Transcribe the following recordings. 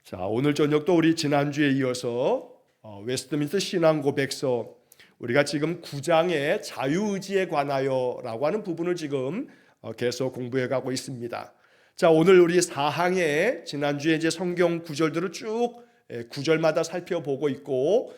자, 오늘 저녁도 우리 지난주에 이어서 웨스트민스터 신앙고백서 우리가 지금 9장의 자유의지에 관하여라고 하는 부분을 지금 계속 공부해 가고 있습니다. 자, 오늘 우리 4항에 지난주에 이제 성경 구절들을 쭉 구절마다 살펴보고 있고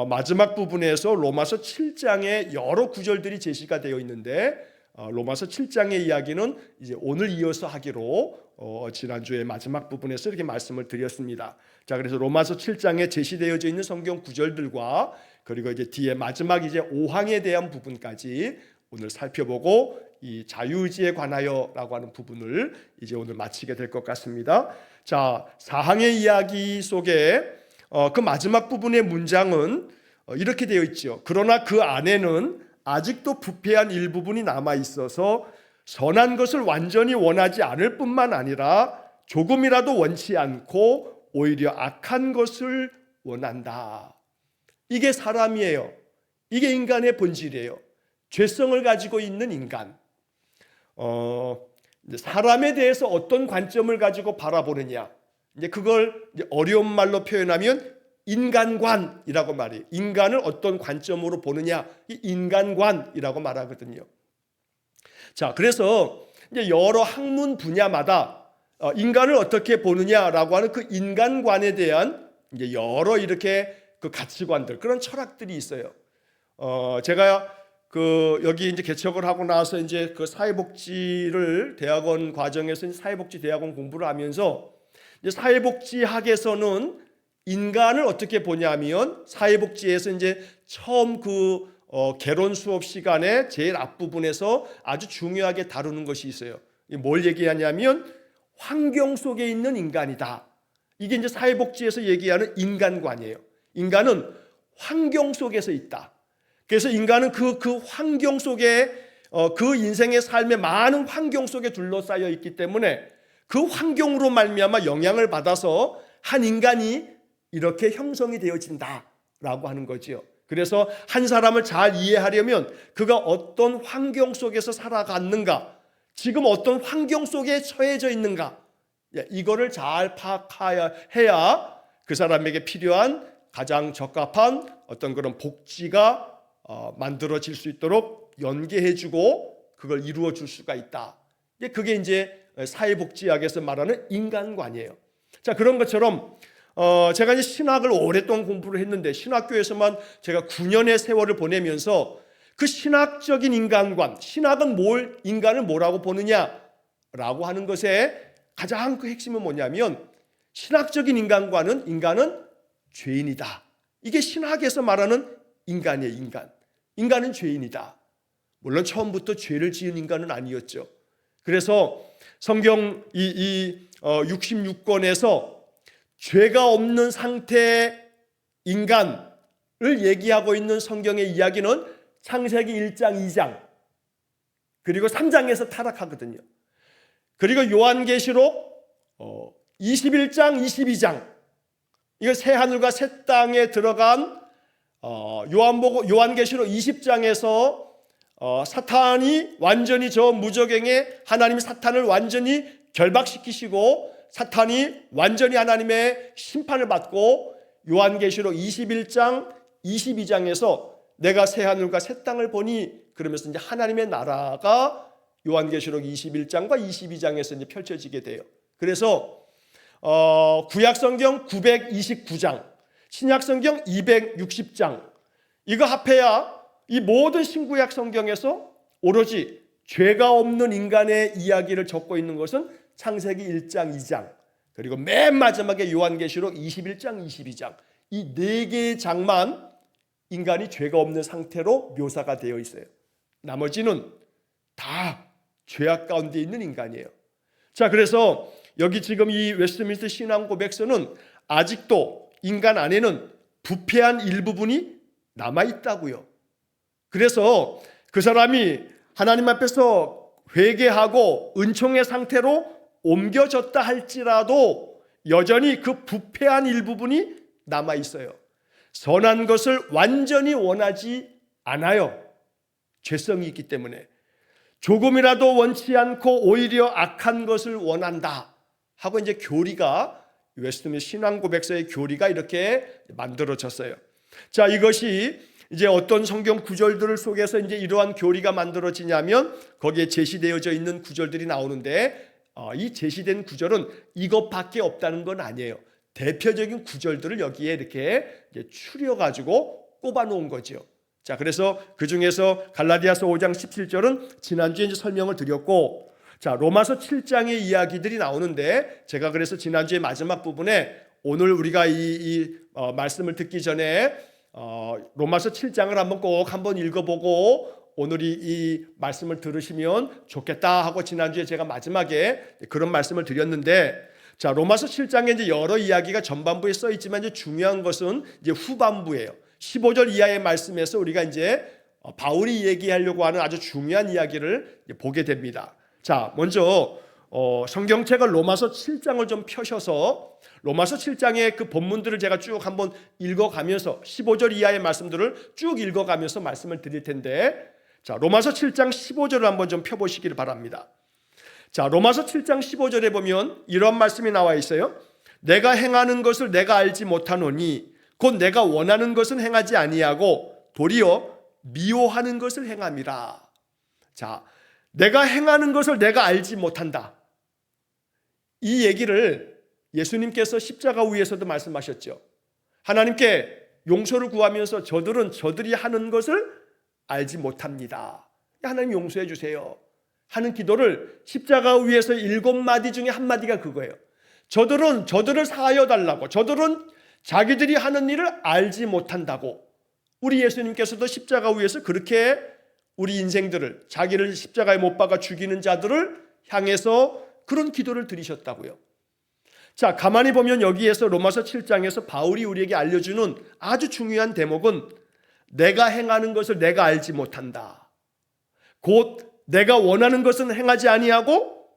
마지막 부분에서 로마서 7장에 여러 구절들이 제시가 되어 있는데 로마서 7장의 이야기는 이제 오늘 이어서 하기로 지난주에 마지막 부분에서 이렇게 말씀을 드렸습니다. 자, 그래서 로마서 7장에 제시되어져 있는 성경 구절들과 그리고 이제 뒤에 마지막 이제 5항에 대한 부분까지 오늘 살펴보고 이 자유의지에 관하여라고 하는 부분을 이제 오늘 마치게 될 것 같습니다. 자, 4항의 이야기 속에 그 마지막 부분의 문장은 이렇게 되어 있죠. 그러나 그 안에는 아직도 부패한 일부분이 남아 있어서 선한 것을 완전히 원하지 않을 뿐만 아니라 조금이라도 원치 않고 오히려 악한 것을 원한다. 이게 사람이에요. 이게 인간의 본질이에요. 죄성을 가지고 있는 인간. 사람에 대해서 어떤 관점을 가지고 바라보느냐. 이제 그걸 어려운 말로 표현하면 인간관이라고 말해요. 인간을 어떤 관점으로 보느냐, 이 인간관이라고 말하거든요. 자, 그래서 이제 여러 학문 분야마다 인간을 어떻게 보느냐라고 하는 그 인간관에 대한 이제 여러 이렇게 그 가치관들, 그런 철학들이 있어요. 제가 여기 이제 개척을 하고 나서 이제 그 사회복지를 대학원 과정에서 사회복지 대학원 공부를 하면서 이제 사회복지학에서는 인간을 어떻게 보냐면 사회복지에서 이제 처음 개론 수업 시간에 제일 앞부분에서 아주 중요하게 다루는 것이 있어요. 뭘 얘기하냐면 환경 속에 있는 인간이다. 이게 이제 사회복지에서 얘기하는 인간관이에요. 인간은 환경 속에서 있다. 그래서 인간은 그 환경 속에 그 인생의 삶의 많은 환경 속에 둘러싸여 있기 때문에 그 환경으로 말미암아 영향을 받아서 한 인간이 이렇게 형성이 되어진다라고 하는 거죠. 그래서 한 사람을 잘 이해하려면 그가 어떤 환경 속에서 살아갔는가, 지금 어떤 환경 속에 처해져 있는가, 이거를 잘 파악해야 그 사람에게 필요한 가장 적합한 어떤 그런 복지가 만들어질 수 있도록 연계해주고 그걸 이루어줄 수가 있다. 그게 이제 사회복지학에서 말하는 인간관이에요. 자, 그런 것처럼 제가 이제 신학을 오랫동안 공부를 했는데 신학교에서만 제가 9년의 세월을 보내면서 그 신학적인 인간관, 신학은 인간을 뭐라고 보느냐라고 하는 것에 가장 그 핵심은 뭐냐면 신학적인 인간관은 인간은 죄인이다. 이게 신학에서 말하는 인간이에요, 인간. 인간은 죄인이다. 물론 처음부터 죄를 지은 인간은 아니었죠. 그래서 성경 66권에서 죄가 없는 상태의 인간을 얘기하고 있는 성경의 이야기는 창세기 1장, 2장 그리고 3장에서 타락하거든요. 그리고 요한계시록 21장, 22장 이거 새 하늘과 새 땅에 들어간 요한계시록 20장에서 사탄이 완전히 저 무저갱에 하나님이 사탄을 완전히 결박시키시고 사탄이 완전히 하나님의 심판을 받고 요한계시록 21장, 22장에서 내가 새 하늘과 새 땅을 보니 그러면서 이제 하나님의 나라가 요한계시록 21장과 22장에서 이제 펼쳐지게 돼요. 그래서 구약성경 929장, 신약성경 260장 이거 합해야 이 모든 신구약 성경에서 오로지 죄가 없는 인간의 이야기를 적고 있는 것은 창세기 1장, 2장 그리고 맨 마지막에 요한계시록 21장, 22장 이 4개의 장만 인간이 죄가 없는 상태로 묘사가 되어 있어요. 나머지는 다 죄악 가운데 있는 인간이에요. 자, 그래서 여기 지금 이 웨스트민스터 신앙고백서는 아직도 인간 안에는 부패한 일부분이 남아있다고요. 그래서 그 사람이 하나님 앞에서 회개하고 은총의 상태로 옮겨졌다 할지라도 여전히 그 부패한 일부분이 남아있어요. 선한 것을 완전히 원하지 않아요. 죄성이 있기 때문에. 조금이라도 원치 않고 오히려 악한 것을 원한다 하고 이제 교리가 웨스트민스터 신앙고백서의 교리가 이렇게 만들어졌어요. 자, 이것이 이제 어떤 성경 구절들을 속에서 이제 이러한 교리가 만들어지냐면 거기에 제시되어져 있는 구절들이 나오는데 이 제시된 구절은 이것밖에 없다는 건 아니에요. 대표적인 구절들을 여기에 이렇게 추려가지고 꼽아놓은 거죠. 자, 그래서 그 중에서 갈라디아서 5장 17절은 지난주에 이제 설명을 드렸고, 자, 로마서 7장의 이야기들이 나오는데 제가 그래서 지난주에 마지막 부분에 오늘 우리가 이 말씀을 듣기 전에 로마서 7장을 한번 읽어보고 오늘 이 말씀을 들으시면 좋겠다 하고 지난주에 제가 마지막에 그런 말씀을 드렸는데, 자, 로마서 7장에 이제 여러 이야기가 전반부에 써 있지만 이제 중요한 것은 이제 후반부예요. 15절 이하의 말씀에서 우리가 이제 바울이 얘기하려고 하는 아주 중요한 이야기를 보게 됩니다. 자, 먼저 성경책을 로마서 7장을 좀 펴셔서 로마서 7장의 그 본문들을 제가 쭉 한번 읽어가면서 15절 이하의 말씀들을 쭉 읽어가면서 말씀을 드릴 텐데, 자, 로마서 7장 15절을 한번 좀 펴보시기를 바랍니다. 자, 로마서 7장 15절에 보면 이런 말씀이 나와 있어요. 내가 행하는 것을 내가 알지 못하노니 곧 내가 원하는 것은 행하지 아니하고 도리어 미워하는 것을 행함이라. 자, 내가 행하는 것을 내가 알지 못한다. 이 얘기를 예수님께서 십자가 위에서도 말씀하셨죠. 하나님께 용서를 구하면서 저들이 하는 것을 알지 못합니다. 하나님 용서해 주세요 하는 기도를 십자가 위에서 7마디 중에 한 마디가 그거예요. 저들을 사하여 달라고, 저들은 자기들이 하는 일을 알지 못한다고. 우리 예수님께서도 십자가 위에서 그렇게 우리 인생들을, 자기를 십자가에 못 박아 죽이는 자들을 향해서 그런 기도를 드리셨다고요. 자, 가만히 보면 여기에서 로마서 7장에서 바울이 우리에게 알려주는 아주 중요한 대목은 내가 행하는 것을 내가 알지 못한다. 곧 내가 원하는 것은 행하지 아니하고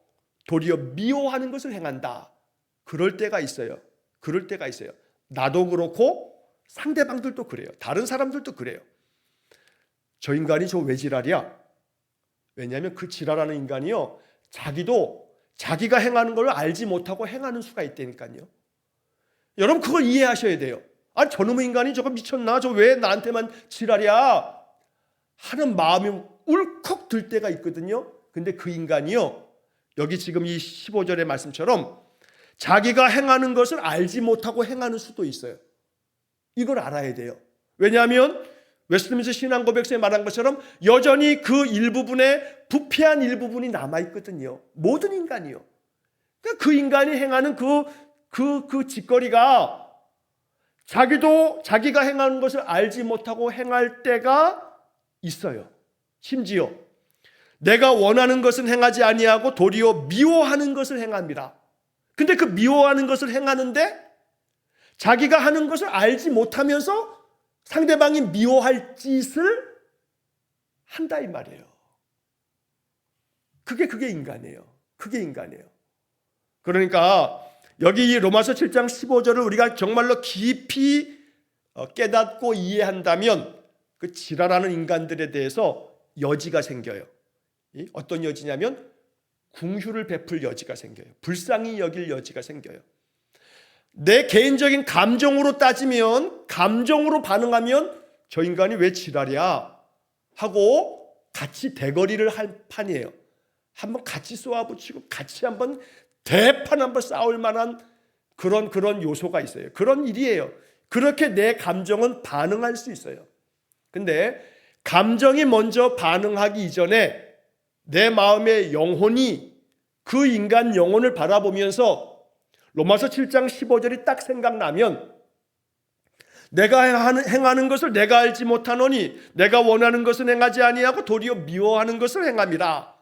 도리어 미워하는 것을 행한다. 그럴 때가 있어요. 그럴 때가 있어요. 나도 그렇고 상대방들도 그래요. 다른 사람들도 그래요. 저 인간이 저 왜 지랄이야? 왜냐하면 그 지랄하는 인간이요, 자기가 행하는 걸 알지 못하고 행하는 수가 있다니까요. 여러분 그걸 이해하셔야 돼요. 아니 저놈의 인간이 저거 미쳤나? 저 왜 나한테만 지랄이야? 하는 마음이 울컥 들 때가 있거든요. 근데 그 인간이요, 여기 지금 이 15절의 말씀처럼 자기가 행하는 것을 알지 못하고 행하는 수도 있어요. 이걸 알아야 돼요. 왜냐하면 웨스트민스터 신앙고백서에 말한 것처럼 여전히 그 일부분에 부패한 일부분이 남아있거든요. 모든 인간이요. 그러니까 그 인간이 행하는 그 짓거리가 자기가 행하는 것을 알지 못하고 행할 때가 있어요. 심지어 내가 원하는 것은 행하지 아니하고 도리어 미워하는 것을 행합니다. 근데 그 미워하는 것을 행하는데 자기가 하는 것을 알지 못하면서 상대방이 미워할 짓을 한다 이 말이에요. 그게 인간이에요. 그게 인간이에요. 그러니까 여기 이 로마서 7장 15절을 우리가 정말로 깊이 깨닫고 이해한다면 그 지랄하는 인간들에 대해서 여지가 생겨요. 어떤 여지냐면 궁휼을 베풀 여지가 생겨요. 불쌍히 여길 여지가 생겨요. 내 개인적인 감정으로 따지면, 감정으로 반응하면 저 인간이 왜 지랄이야 하고 같이 대거리를 할 판이에요. 한번 같이 쏘아붙이고 같이 한번 대판 한번 싸울 만한 그런 요소가 있어요. 그런 일이에요. 그렇게 내 감정은 반응할 수 있어요. 근데 감정이 먼저 반응하기 이전에 내 마음의 영혼이 그 인간 영혼을 바라보면서 로마서 7장 15절이 딱 생각나면 내가 행하는 것을 내가 알지 못하노니 내가 원하는 것은 행하지 아니하고 도리어 미워하는 것을 행함이라.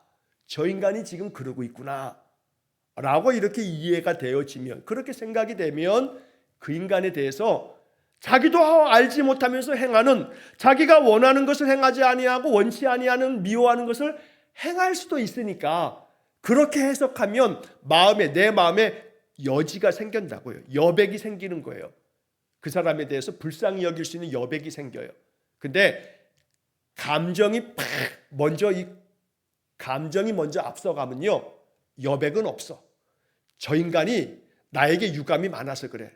저 인간이 지금 그러고 있구나 라고 이렇게 이해가 되어지면, 그렇게 생각이 되면 그 인간에 대해서 자기도 알지 못하면서 행하는, 자기가 원하는 것을 행하지 아니하고 원치 아니하는 미워하는 것을 행할 수도 있으니까 그렇게 해석하면 내 마음에 여지가 생긴다고요. 여백이 생기는 거예요. 그 사람에 대해서 불쌍히 여길 수 있는 여백이 생겨요. 근데 감정이 먼저 앞서가면요, 여백은 없어. 저 인간이 나에게 유감이 많아서 그래.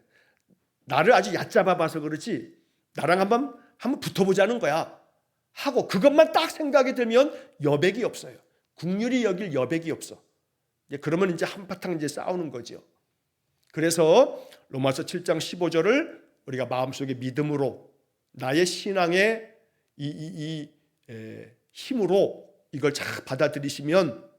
나를 아주 얕잡아 봐서 그렇지 나랑 한번 붙어보자는 거야 하고 그것만 딱 생각이 들면 여백이 없어요. 국률이 여길 여백이 없어. 그러면 이제 한바탕 이제 싸우는 거죠. 그래서 로마서 7장 15절을 우리가 마음속에 믿음으로 나의 신앙의 힘으로 이걸 잘 받아들이시면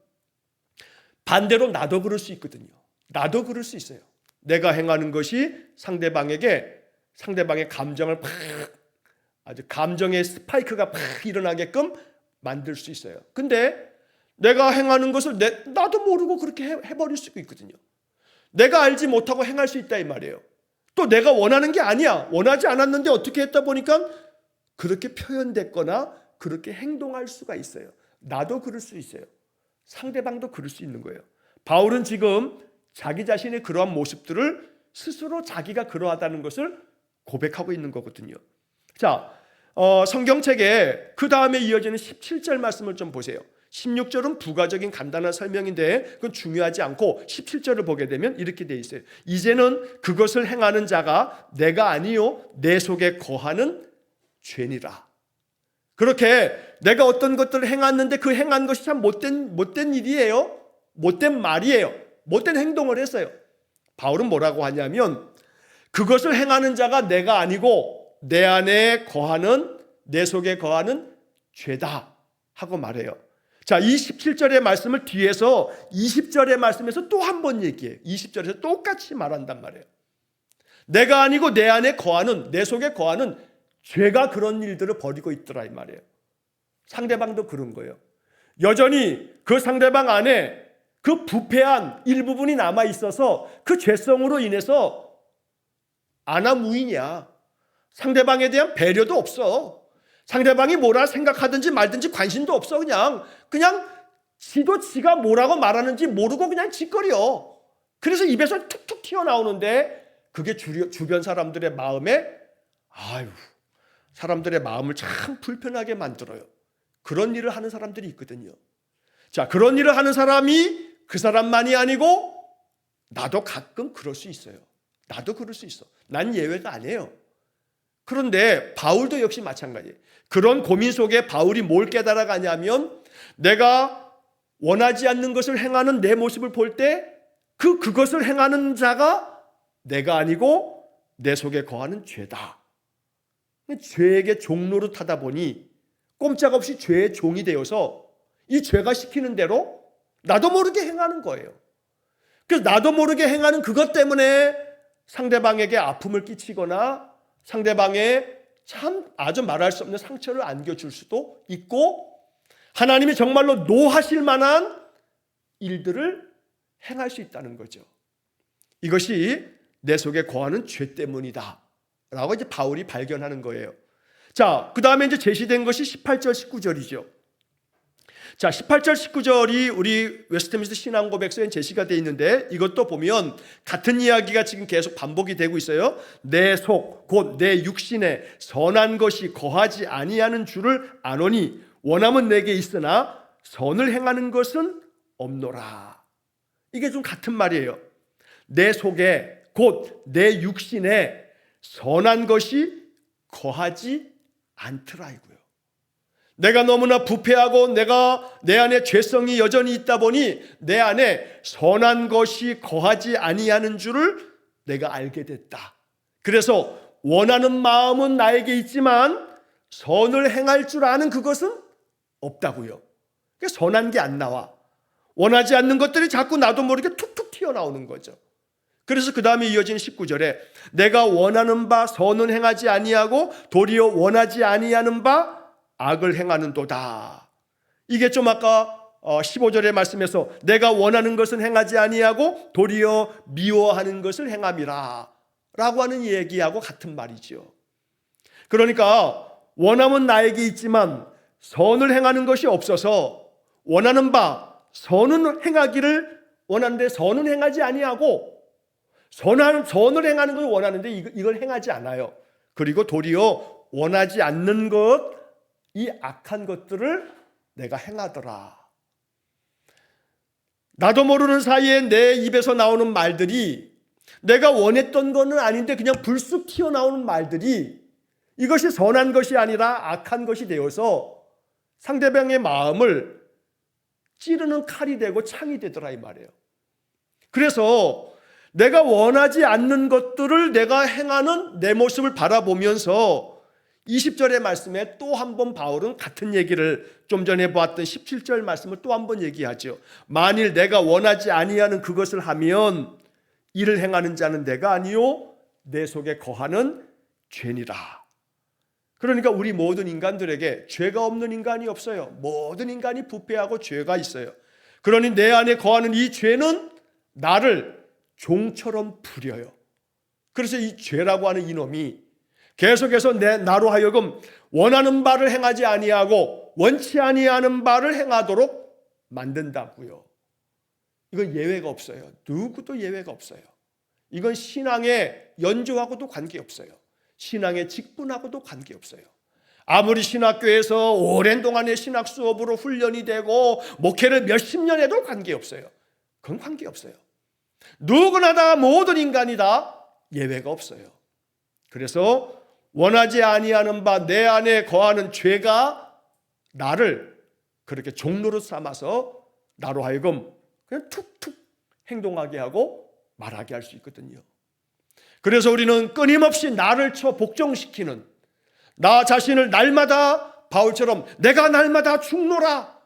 반대로 나도 그럴 수 있거든요. 나도 그럴 수 있어요. 내가 행하는 것이 상대방의 감정을 팍 아주 감정의 스파이크가 팍 일어나게끔 만들 수 있어요. 근데 내가 행하는 것을 나도 모르고 그렇게 해버릴 수 있거든요. 내가 알지 못하고 행할 수 있다 이 말이에요. 또 내가 원하는 게 아니야. 원하지 않았는데 어떻게 했다 보니까 그렇게 표현됐거나 그렇게 행동할 수가 있어요. 나도 그럴 수 있어요. 상대방도 그럴 수 있는 거예요. 바울은 지금 자기 자신의 그러한 모습들을 스스로 자기가 그러하다는 것을 고백하고 있는 거거든요. 자, 성경책에 그 다음에 이어지는 17절 말씀을 좀 보세요. 16절은 부가적인 간단한 설명인데 그건 중요하지 않고 17절을 보게 되면 이렇게 돼 있어요. 이제는 그것을 행하는 자가 내가 아니요 내 속에 거하는 죄니라. 그렇게 내가 어떤 것들을 행했는데 그 행한 것이 참 못된 일이에요. 못된 말이에요. 못된 행동을 했어요. 바울은 뭐라고 하냐면 그것을 행하는 자가 내가 아니고 내 안에 거하는 내 속에 거하는 죄다 하고 말해요. 자, 이 17절의 말씀을 뒤에서 20절의 말씀에서 또 한 번 얘기해요. 20절에서 똑같이 말한단 말이에요. 내가 아니고 내 안에 거하는 내 속에 거하는 죄가 그런 일들을 벌이고 있더라 이 말이에요. 상대방도 그런 거예요. 여전히 그 상대방 안에 그 부패한 일부분이 남아 있어서 그 죄성으로 인해서 안하무인이야. 상대방에 대한 배려도 없어. 상대방이 뭐라 생각하든지 말든지 관심도 없어. 그냥 지가 뭐라고 말하는지 모르고 그냥 짓거려. 그래서 입에서 툭툭 튀어나오는데 그게 주변 사람들의 마음에 사람들의 마음을 참 불편하게 만들어요. 그런 일을 하는 사람들이 있거든요. 자, 그런 일을 하는 사람이 그 사람만이 아니고 나도 가끔 그럴 수 있어요. 나도 그럴 수 있어. 난 예외가 아니에요. 그런데 바울도 역시 마찬가지예요. 그런 고민 속에 바울이 뭘 깨달아가냐면 내가 원하지 않는 것을 행하는 내 모습을 볼 때 그것을 행하는 자가 내가 아니고 내 속에 거하는 죄다. 죄에게 종로로 타다 보니 꼼짝없이 죄의 종이 되어서 이 죄가 시키는 대로 나도 모르게 행하는 거예요. 그래서 나도 모르게 행하는 그것 때문에 상대방에게 아픔을 끼치거나 상대방의 참 아주 말할 수 없는 상처를 안겨줄 수도 있고 하나님이 정말로 노하실 만한 일들을 행할 수 있다는 거죠. 이것이 내 속에 거하는 죄 때문이다 라고 이제 바울이 발견하는 거예요. 자, 그 다음에 이제 제시된 것이 18절 19절이죠. 자, 18절 19절이 우리 웨스트민스터 신앙고백서에 제시가 되어 있는데 이것도 보면 같은 이야기가 지금 계속 반복이 되고 있어요. 내 속 곧 내 육신에 선한 것이 거하지 아니하는 줄을 아노니 원함은 내게 있으나 선을 행하는 것은 없노라. 이게 좀 같은 말이에요. 내 속에 곧 내 육신에 선한 것이 거하지 않더라 이고요. 내가 너무나 부패하고 내 안에 죄성이 여전히 있다 보니 내 안에 선한 것이 거하지 아니하는 줄을 내가 알게 됐다. 그래서 원하는 마음은 나에게 있지만 선을 행할 줄 아는 그것은 없다고요. 그러니까 선한 게 안 나와. 원하지 않는 것들이 자꾸 나도 모르게 툭툭 튀어나오는 거죠. 그래서 그 다음에 이어진 19절에 내가 원하는 바 선은 행하지 아니하고 도리어 원하지 아니하는 바 악을 행하는도다. 이게 좀 아까 15절의 말씀에서 내가 원하는 것은 행하지 아니하고 도리어 미워하는 것을 행함이라 라고 하는 얘기하고 같은 말이죠. 그러니까 원함은 나에게 있지만 선을 행하는 것이 없어서 원하는 바 선은 행하기를 원하는데 선은 행하지 아니하고 선을 행하는 걸 원하는데 이걸 행하지 않아요. 그리고 도리어 원하지 않는 것, 이 악한 것들을 내가 행하더라. 나도 모르는 사이에 내 입에서 나오는 말들이 내가 원했던 거는 아닌데 그냥 불쑥 튀어나오는 말들이 이것이 선한 것이 아니라 악한 것이 되어서 상대방의 마음을 찌르는 칼이 되고 창이 되더라 이 말이에요. 그래서 내가 원하지 않는 것들을 내가 행하는 내 모습을 바라보면서 20절의 말씀에 또 한 번 바울은 같은 얘기를 좀 전에 보았던 17절 말씀을 또 한 번 얘기하죠. 만일 내가 원하지 아니하는 그것을 하면 이를 행하는 자는 내가 아니요 내 속에 거하는 죄니라. 그러니까 우리 모든 인간들에게 죄가 없는 인간이 없어요. 모든 인간이 부패하고 죄가 있어요. 그러니 내 안에 거하는 이 죄는 나를 종처럼 부려요. 그래서 이 죄라고 하는 이놈이 계속해서 나로 하여금 원하는 바를 행하지 아니하고 원치 아니하는 바를 행하도록 만든다고요. 이건 예외가 없어요. 누구도 예외가 없어요. 이건 신앙의 연조하고도 관계없어요. 신앙의 직분하고도 관계없어요. 아무리 신학교에서 오랜 동안의 신학 수업으로 훈련이 되고 목회를 몇십 년 해도 관계없어요. 그건 관계없어요. 누구나 다 모든 인간이 다 예외가 없어요. 그래서 원하지 아니하는 바 내 안에 거하는 죄가 나를 그렇게 종로로 삼아서 나로 하여금 그냥 툭툭 행동하게 하고 말하게 할 수 있거든요. 그래서 우리는 끊임없이 나를 쳐 복종시키는, 나 자신을 날마다 바울처럼 내가 날마다 죽노라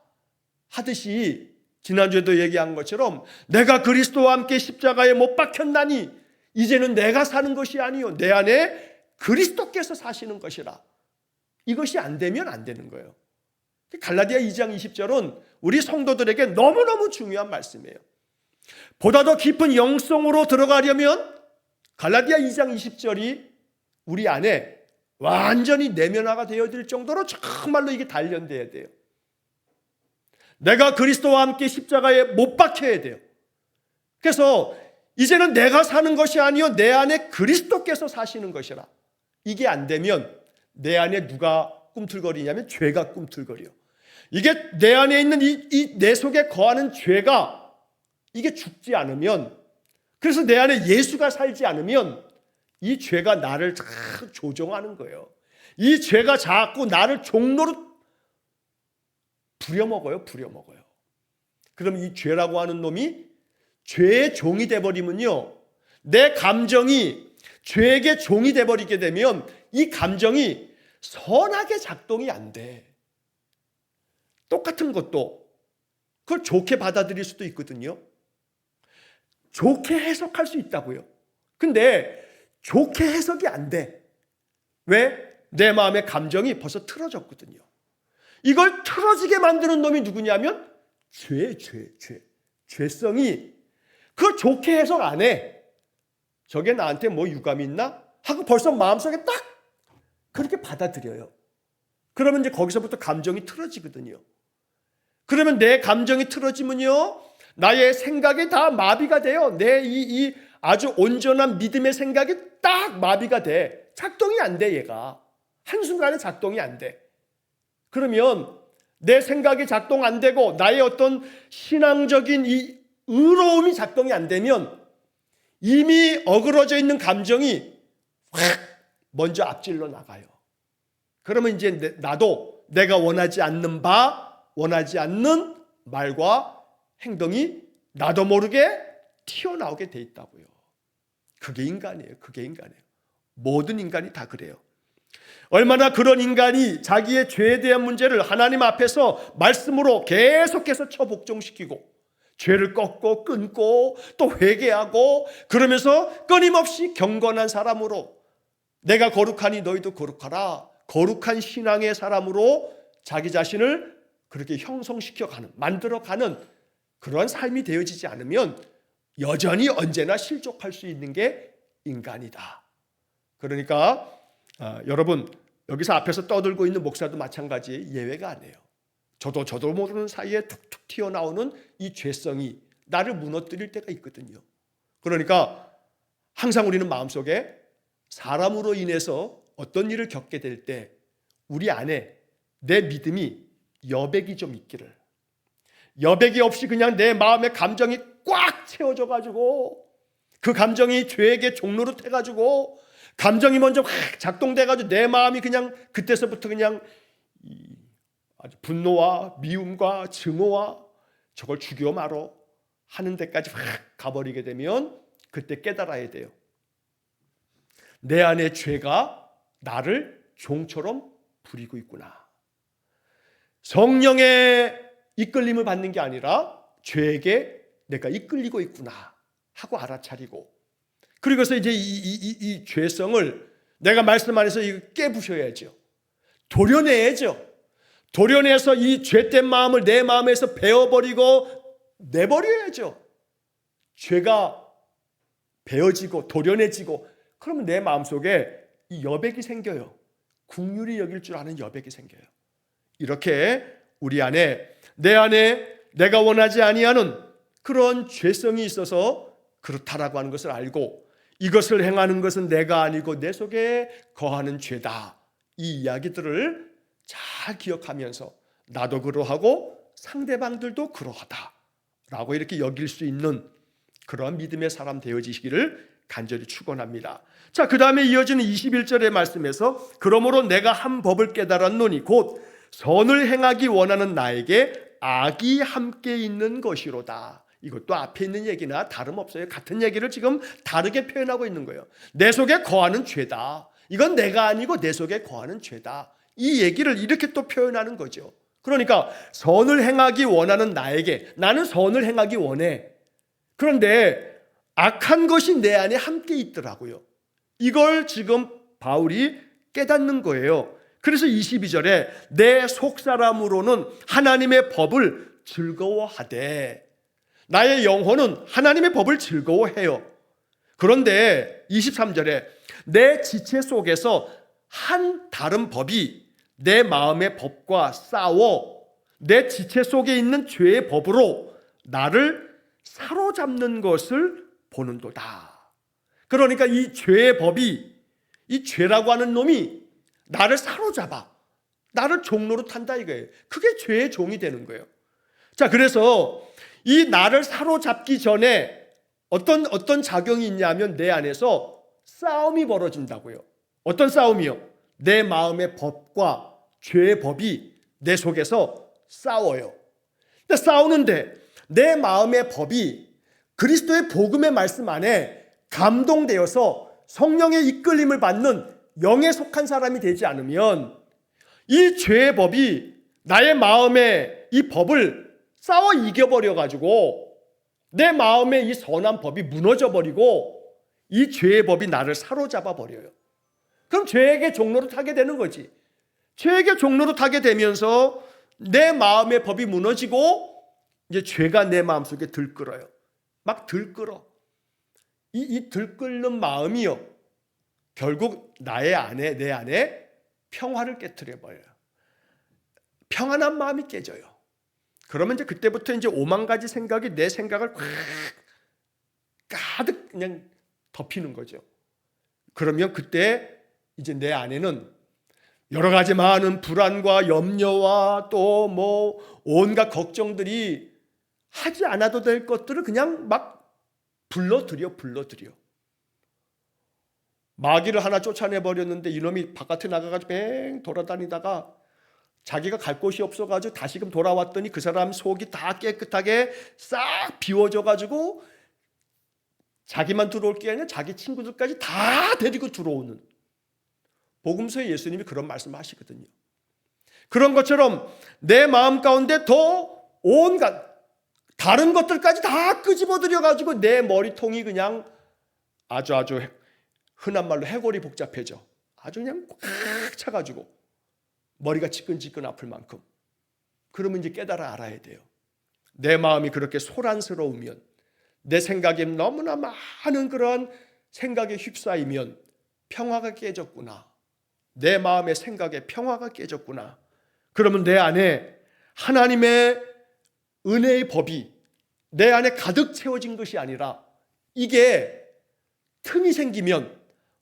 하듯이 지난주에도 얘기한 것처럼 내가 그리스도와 함께 십자가에 못 박혔나니 이제는 내가 사는 것이 아니요 내 안에 그리스도께서 사시는 것이라. 이것이 안 되면 안 되는 거예요. 갈라디아 2장 20절은 우리 성도들에게 너무너무 중요한 말씀이에요. 보다 더 깊은 영성으로 들어가려면 갈라디아 2장 20절이 우리 안에 완전히 내면화가 되어질 정도로 정말로 이게 단련돼야 돼요. 내가 그리스도와 함께 십자가에 못 박혀야 돼요. 그래서 이제는 내가 사는 것이 아니요 내 안에 그리스도께서 사시는 것이라. 이게 안 되면 내 안에 누가 꿈틀거리냐면 죄가 꿈틀거려. 이게 내 안에 있는 이 내 속에 거하는 죄가 이게 죽지 않으면, 그래서 내 안에 예수가 살지 않으면 이 죄가 나를 다 조종하는 거예요. 이 죄가 자꾸 나를 종로로 부려먹어요. 그럼 이 죄라고 하는 놈이 죄의 종이 돼버리면요, 내 감정이 죄에게 종이 돼버리게 되면 이 감정이 선하게 작동이 안 돼. 똑같은 것도 그걸 좋게 받아들일 수도 있거든요. 좋게 해석할 수 있다고요. 근데 좋게 해석이 안 돼. 왜? 내 마음의 감정이 벌써 틀어졌거든요. 이걸 틀어지게 만드는 놈이 누구냐면 죄성이 그걸 좋게 해석 안 해. 저게 나한테 뭐 유감이 있나? 하고 벌써 마음속에 딱 그렇게 받아들여요. 그러면 이제 거기서부터 감정이 틀어지거든요. 그러면 내 감정이 틀어지면요, 나의 생각이 다 마비가 돼요. 내 이 아주 온전한 믿음의 생각이 딱 마비가 돼. 작동이 안 돼, 얘가. 한순간에 작동이 안 돼. 그러면 내 생각이 작동 안 되고 나의 어떤 신앙적인 이 의로움이 작동이 안 되면 이미 어그러져 있는 감정이 확 먼저 앞질러 나가요. 그러면 이제 나도 내가 원하지 않는 원하지 않는 말과 행동이 나도 모르게 튀어나오게 돼 있다고요. 그게 인간이에요. 모든 인간이 다 그래요. 얼마나 그런 인간이 자기의 죄에 대한 문제를 하나님 앞에서 말씀으로 계속해서 처복종시키고 죄를 꺾고 끊고 또 회개하고 그러면서 끊임없이 경건한 사람으로, 내가 거룩하니 너희도 거룩하라, 거룩한 신앙의 사람으로 자기 자신을 그렇게 형성시켜가는, 만들어가는 그런 삶이 되어지지 않으면 여전히 언제나 실족할 수 있는 게 인간이다. 그러니까 여러분, 여기서 앞에서 떠들고 있는 목사도 마찬가지 예외가 아니에요. 저도 모르는 사이에 툭툭 튀어나오는 이 죄성이 나를 무너뜨릴 때가 있거든요. 그러니까 항상 우리는 마음속에 사람으로 인해서 어떤 일을 겪게 될 때 우리 안에 내 믿음이 여백이 좀 있기를, 여백이 없이 그냥 내 마음의 감정이 꽉 채워져 가지고 그 감정이 죄에게 종로로 돼가지고 감정이 먼저 확 작동돼가지고 내 마음이 그냥 그때서부터 그냥 아주 분노와 미움과 증오와 저걸 죽여 말어 하는 데까지 확 가버리게 되면 그때 깨달아야 돼요. 내 안에 죄가 나를 종처럼 부리고 있구나. 성령의 이끌림을 받는 게 아니라 죄에게 내가 이끌리고 있구나 하고 알아차리고, 그리고서 이제 이 죄성을 내가 말씀 안에서 깨부셔야죠. 도려내야죠. 도려내서 이 죄된 마음을 내 마음에서 베어버리고 내버려야죠. 죄가 베어지고 도려내지고 그러면 내 마음속에 이 여백이 생겨요. 긍휼히 여길 줄 아는 여백이 생겨요. 이렇게 우리 안에, 내 안에 내가 원하지 아니하는 그런 죄성이 있어서 그렇다라고 하는 것을 알고, 이것을 행하는 것은 내가 아니고 내 속에 거하는 죄다, 이 이야기들을 잘 기억하면서 나도 그러하고 상대방들도 그러하다 라고 이렇게 여길 수 있는 그런 믿음의 사람 되어지시기를 간절히 축원합니다. 자, 그 다음에 이어지는 21절의 말씀에서 그러므로 내가 한 법을 깨달았노니 곧 선을 행하기 원하는 나에게 악이 함께 있는 것이로다. 이것도 앞에 있는 얘기나 다름없어요. 같은 얘기를 지금 다르게 표현하고 있는 거예요. 내 속에 거하는 죄다. 이건 내가 아니고 내 속에 거하는 죄다. 이 얘기를 이렇게 또 표현하는 거죠. 그러니까 선을 행하기 원하는 나에게, 나는 선을 행하기 원해. 그런데 악한 것이 내 안에 함께 있더라고요. 이걸 지금 바울이 깨닫는 거예요. 그래서 22절에 내 속사람으로는 하나님의 법을 즐거워하되, 나의 영혼은 하나님의 법을 즐거워해요. 그런데 23절에 내 지체 속에서 한 다른 법이 내 마음의 법과 싸워 내 지체 속에 있는 죄의 법으로 나를 사로잡는 것을 보는도다. 그러니까 이 죄의 법이, 이 죄라고 하는 놈이 나를 사로잡아, 나를 종로로 탄다 이거예요. 그게 죄의 종이 되는 거예요. 자, 그래서 이 나를 사로잡기 전에 어떤 작용이 있냐면 내 안에서 싸움이 벌어진다고요. 어떤 싸움이요? 내 마음의 법과 죄의 법이 내 속에서 싸워요. 근데 싸우는데 내 마음의 법이 그리스도의 복음의 말씀 안에 감동되어서 성령의 이끌림을 받는 영에 속한 사람이 되지 않으면 이 죄의 법이 나의 마음의 이 법을 싸워 이겨버려가지고 내 마음의 이 선한 법이 무너져버리고 이 죄의 법이 나를 사로잡아 버려요. 그럼 죄에게 종로로 타게 되는 거지. 죄에게 종로로 타게 되면서 내 마음의 법이 무너지고 이제 죄가 내 마음속에 들끓어요. 막 들끓어. 이 들끓는 마음이요, 결국 내 안에 평화를 깨트려 버려요. 평안한 마음이 깨져요. 그러면 이제 그때부터 이제 5만 가지 생각이 내 생각을 가득 그냥 덮이는 거죠. 그러면 그때 이제 내 안에는 여러 가지 많은 불안과 염려와 또 뭐 온갖 걱정들이 하지 않아도 될 것들을 그냥 막 불러들여. 마귀를 하나 쫓아내버렸는데 이놈이 바깥에 나가가지고 뱅 돌아다니다가 자기가 갈 곳이 없어가지고 다시금 돌아왔더니 그 사람 속이 다 깨끗하게 싹 비워져가지고 자기만 들어올 게 아니라 자기 친구들까지 다 데리고 들어오는, 복음서에 예수님이 그런 말씀하시거든요. 그런 것처럼 내 마음 가운데 더 온갖 다른 것들까지 다 끄집어들여가지고 내 머리통이 그냥 아주 흔한 말로 해골이 복잡해져. 아주 그냥 꽉 차가지고 머리가 지끈지끈 아플 만큼. 그러면 이제 깨달아 알아야 돼요. 내 마음이 그렇게 소란스러우면, 내 생각에 너무나 많은 그런 생각에 휩싸이면 평화가 깨졌구나. 내 마음의 생각에 평화가 깨졌구나. 그러면 내 안에 하나님의 은혜의 법이 내 안에 가득 채워진 것이 아니라, 이게 틈이 생기면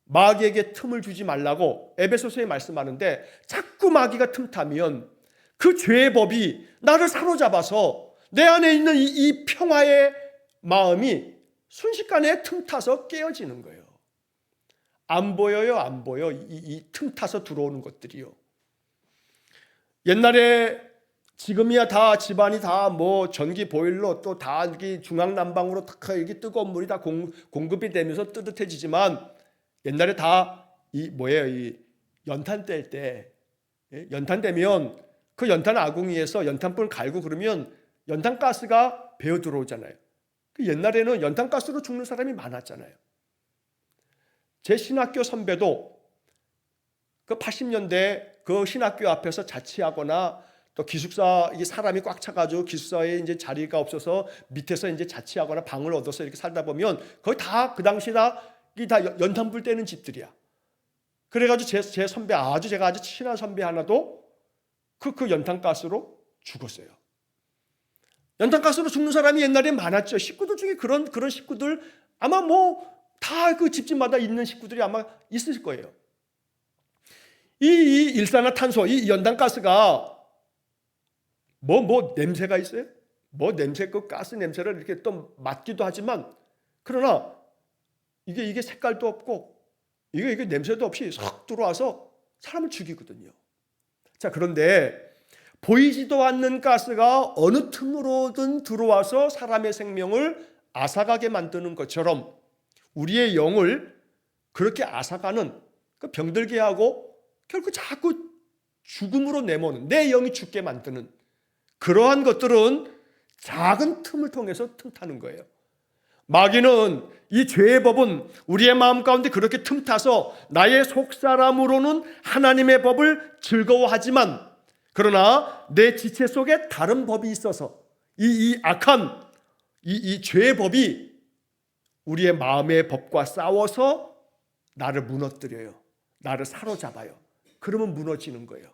마귀에게 틈을 주지 말라고 에베소서에 말씀하는데, 자꾸 마귀가 틈타면 그 죄의 법이 나를 사로잡아서 내 안에 있는 이 평화의 마음이 순식간에 틈 타서 깨어지는 거예요. 안 보여요, 안 보여. 이 틈 타서 들어오는 것들이요. 옛날에 지금이야 다 집안이 다 뭐 전기 보일러 또 다 이렇게 중앙 난방으로 다 이게 뜨거운 물이 다 공급이 되면서 뜨뜻해지지만 옛날에 다 이 뭐예요, 이 연탄 뗄 때 연탄 되면 그 연탄 아궁이에서 연탄불 갈고 그러면 연탄 가스가 배어 들어오잖아요. 그 옛날에는 연탄 가스로 죽는 사람이 많았잖아요. 제 신학교 선배도 그 80년대 그 신학교 앞에서 자취하거나 또 기숙사 이게 사람이 꽉 차가지고 기숙사에 이제 자리가 없어서 밑에서 이제 자취하거나 방을 얻어서 이렇게 살다 보면 거의 다 그 당시 다 연탄불 떼는 집들이야. 그래가지고 제 선배 제가 아주 친한 선배 하나도 그 연탄가스로 죽었어요. 연탄가스로 죽는 사람이 옛날에 많았죠. 식구들 중에 그런 식구들 아마 뭐 다 그 집집마다 있는 식구들이 아마 있을 거예요. 이 일산화탄소, 이 연탄가스가 뭐 냄새가 있어요? 뭐 냄새, 그 가스 냄새를 이렇게 또 맡기도 하지만 그러나 이게 색깔도 없고 이게 냄새도 없이 싹 들어와서 사람을 죽이거든요. 자, 그런데 보이지도 않는 가스가 어느 틈으로든 들어와서 사람의 생명을 앗아가게 만드는 것처럼 우리의 영을 그렇게 앗아가는 그 병들게 하고 결국 자꾸 죽음으로 내모는 내 영이 죽게 만드는 그러한 것들은 작은 틈을 통해서 틈타는 거예요. 마귀는 이 죄의 법은 우리의 마음 가운데 그렇게 틈타서 나의 속사람으로는 하나님의 법을 즐거워하지만 그러나 내 지체 속에 다른 법이 있어서 이 악한 이 죄의 법이 우리의 마음의 법과 싸워서 나를 무너뜨려요. 나를 사로잡아요. 그러면 무너지는 거예요.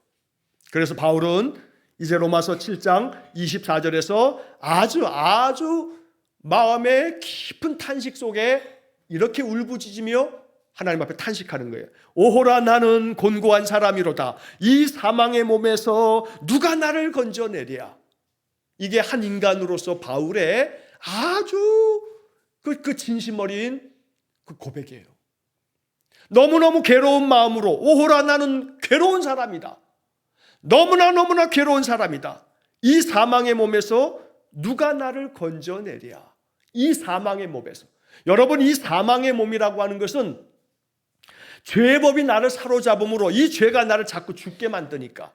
그래서 바울은 이제 로마서 7장 24절에서 아주 마음의 깊은 탄식 속에 이렇게 울부짖으며 하나님 앞에 탄식하는 거예요. 오호라 나는 곤고한 사람이로다. 이 사망의 몸에서 누가 나를 건져내랴. 이게 한 인간으로서 바울의 아주 그 진심 어린 그 고백이에요. 너무너무 괴로운 마음으로 오호라 나는 괴로운 사람이다. 너무나 괴로운 사람이다. 이 사망의 몸에서 누가 나를 건져내랴. 이 사망의 몸에서. 여러분, 이 사망의 몸이라고 하는 것은 죄의 법이 나를 사로잡음으로 이 죄가 나를 자꾸 죽게 만드니까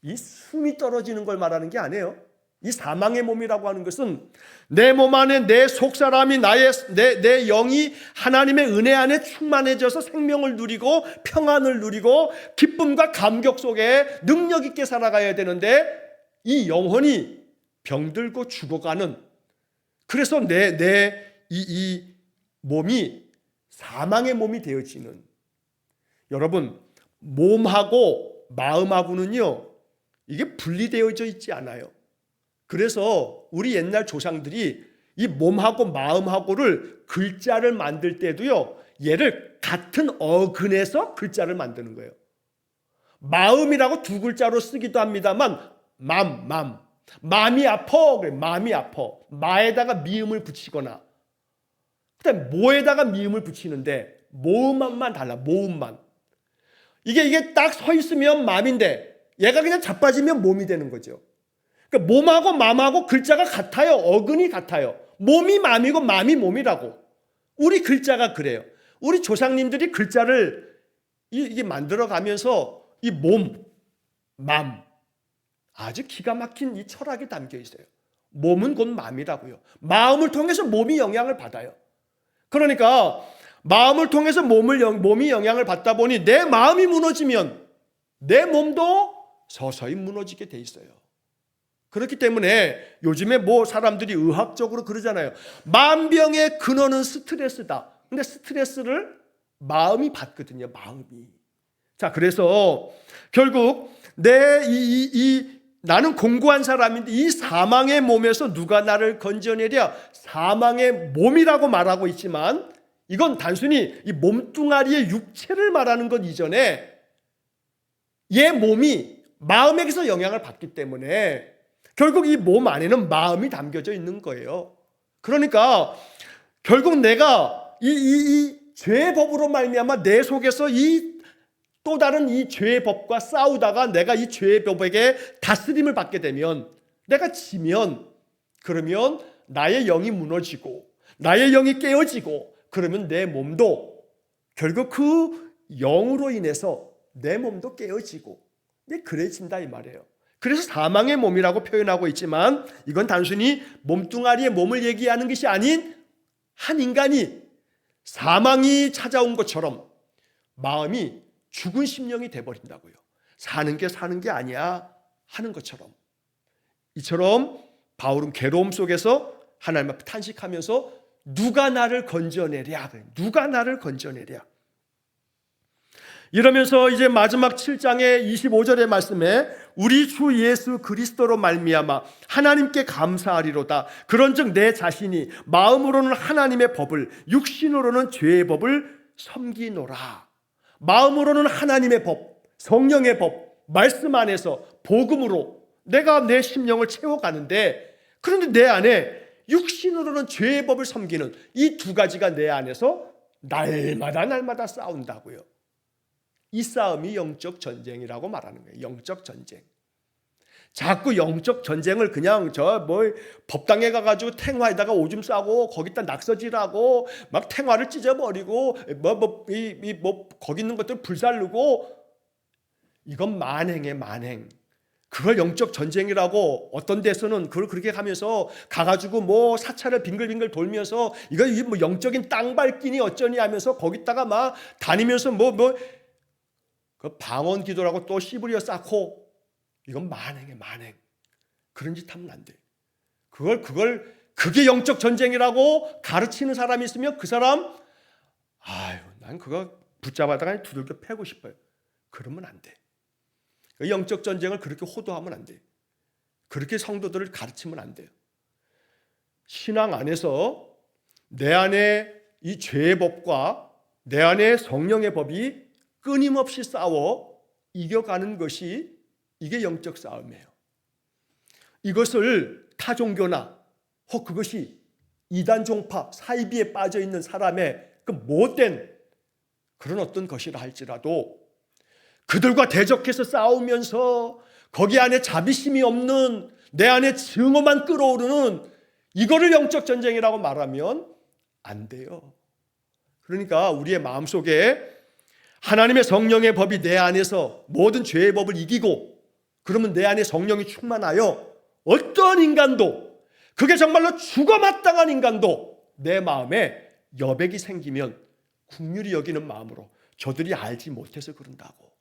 이 숨이 떨어지는 걸 말하는 게 아니에요. 이 사망의 몸이라고 하는 것은 내 몸 안에 내 속사람이 내 영이 하나님의 은혜 안에 충만해져서 생명을 누리고 평안을 누리고 기쁨과 감격 속에 능력 있게 살아가야 되는데 이 영혼이 병들고 죽어가는, 그래서 이 몸이 사망의 몸이 되어지는. 여러분, 몸하고 마음하고는요 이게 분리되어져 있지 않아요. 그래서 우리 옛날 조상들이 이 몸하고 마음하고를 글자를 만들 때도요 얘를 같은 어근에서 글자를 만드는 거예요. 마음이라고 두 글자로 쓰기도 합니다만 마음이 아파, 그래. 마음이 아파. 마에다가 미음을 붙이거나 그다음에 모에다가 미음을 붙이는데 모음만 달라. 모음만. 이게 딱 서 있으면 마음인데 얘가 그냥 자빠지면 몸이 되는 거죠. 그러니까 몸하고 마음하고 글자가 같아요. 어근이 같아요. 몸이 마음이고 마음이 몸이라고. 우리 글자가 그래요. 우리 조상님들이 글자를 이게 만들어가면서 이 몸, 마음 아주 기가 막힌 이 철학이 담겨 있어요. 몸은 곧 마음이라고요. 마음을 통해서 몸이 영향을 받아요. 그러니까 마음을 통해서 몸이 영향을 받다 보니 내 마음이 무너지면 내 몸도 서서히 무너지게 돼 있어요. 그렇기 때문에 요즘에 뭐 사람들이 의학적으로 그러잖아요. 만병의 근원은 스트레스다. 근데 스트레스를 마음이 받거든요. 마음이. 자, 그래서 결국 나는 공고한 사람인데 이 사망의 몸에서 누가 나를 건져내랴. 사망의 몸이라고 말하고 있지만 이건 단순히 이 몸뚱아리의 육체를 말하는 것 이전에 얘 몸이 마음에게서 영향을 받기 때문에 결국 이 몸 안에는 마음이 담겨져 있는 거예요. 그러니까 결국 내가 이 죄의 법으로 말미암아 내 속에서 이 또 다른 이 죄의 법과 싸우다가 내가 이 죄의 법에게 다스림을 받게 되면, 내가 지면, 그러면 나의 영이 무너지고 나의 영이 깨어지고, 그러면 내 몸도 결국 그 영으로 인해서 내 몸도 깨어지고 그래진다 이 말이에요. 그래서 사망의 몸이라고 표현하고 있지만, 이건 단순히 몸뚱아리의 몸을 얘기하는 것이 아닌 한 인간이 사망이 찾아온 것처럼 마음이 죽은 심령이 돼버린다고요. 사는 게 아니야 하는 것처럼. 이처럼 바울은 괴로움 속에서 하나님 앞에 탄식하면서 누가 나를 건져내랴, 누가 나를 건져내랴. 이러면서 이제 마지막 7장의 25절의 말씀에 우리 주 예수 그리스도로 말미암아 하나님께 감사하리로다. 그런즉 내 자신이 마음으로는 하나님의 법을, 육신으로는 죄의 법을 섬기노라. 마음으로는 하나님의 법, 성령의 법, 말씀 안에서 복음으로 내가 내 심령을 채워가는데, 그런데 내 안에 육신으로는 죄의 법을 섬기는 이 두 가지가 내 안에서 날마다 싸운다고요. 이 싸움이 영적 전쟁이라고 말하는 거예요. 영적 전쟁. 자꾸 영적 전쟁을 그냥 법당에 가가지고 탱화에다가 오줌 싸고 거기다 낙서질하고 막 탱화를 찢어버리고 거기 있는 것들 불살르고, 이건 만행이에요, 만행. 그걸 영적 전쟁이라고 어떤 데서는 그걸 그렇게 하면서 가가지고 사찰을 빙글빙글 돌면서 이거 영적인 땅 밟기니 어쩌니 하면서 거기다가 막 다니면서 그 방언 기도라고 또 씨부리어 쌓고, 이건 만행이에요, 만행. 그런 짓 하면 안 돼. 그게 영적 전쟁이라고 가르치는 사람이 있으면 그 사람, 난 그거 붙잡아다가 두들겨 패고 싶어요. 그러면 안 돼. 영적 전쟁을 그렇게 호도하면 안 돼. 그렇게 성도들을 가르치면 안 돼요. 신앙 안에서 내 안에 이 죄의 법과 내 안에 성령의 법이 끊임없이 싸워 이겨가는 것이, 이게 영적 싸움이에요. 이것을 타 종교나 혹 그것이 이단 종파 사이비에 빠져 있는 사람의 그 못된 그런 어떤 것이라 할지라도 그들과 대적해서 싸우면서 거기 안에 자비심이 없는, 내 안에 증오만 끌어오르는 이거를 영적 전쟁이라고 말하면 안 돼요. 그러니까 우리의 마음속에 하나님의 성령의 법이 내 안에서 모든 죄의 법을 이기고, 그러면 내 안에 성령이 충만하여 어떤 인간도, 그게 정말로 죽어마땅한 인간도 내 마음에 여백이 생기면 긍휼히 여기는 마음으로, 저들이 알지 못해서 그런다고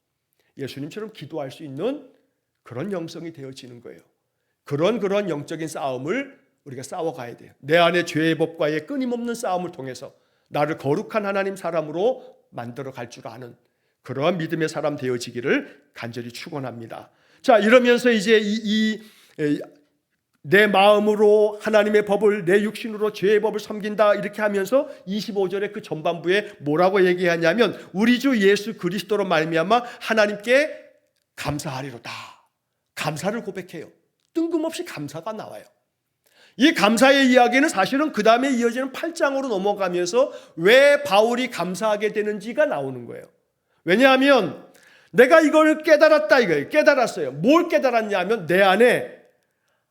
예수님처럼 기도할 수 있는 그런 영성이 되어지는 거예요. 그런 영적인 싸움을 우리가 싸워가야 돼요. 내 안에 죄의 법과의 끊임없는 싸움을 통해서 나를 거룩한 하나님 사람으로 만들어 갈 줄 아는 그러한 믿음의 사람 되어지기를 간절히 축원합니다. 자, 이러면서 이제 내 마음으로 하나님의 법을, 내 육신으로 죄의 법을 섬긴다 이렇게 하면서 25절의 그 전반부에 뭐라고 얘기하냐면 우리 주 예수 그리스도로 말미암아 하나님께 감사하리로다. 감사를 고백해요. 뜬금없이 감사가 나와요. 이 감사의 이야기는 사실은 그 다음에 이어지는 8장으로 넘어가면서 왜 바울이 감사하게 되는지가 나오는 거예요. 왜냐하면 내가 이걸 깨달았다 이거예요. 깨달았어요. 뭘 깨달았냐 하면 내 안에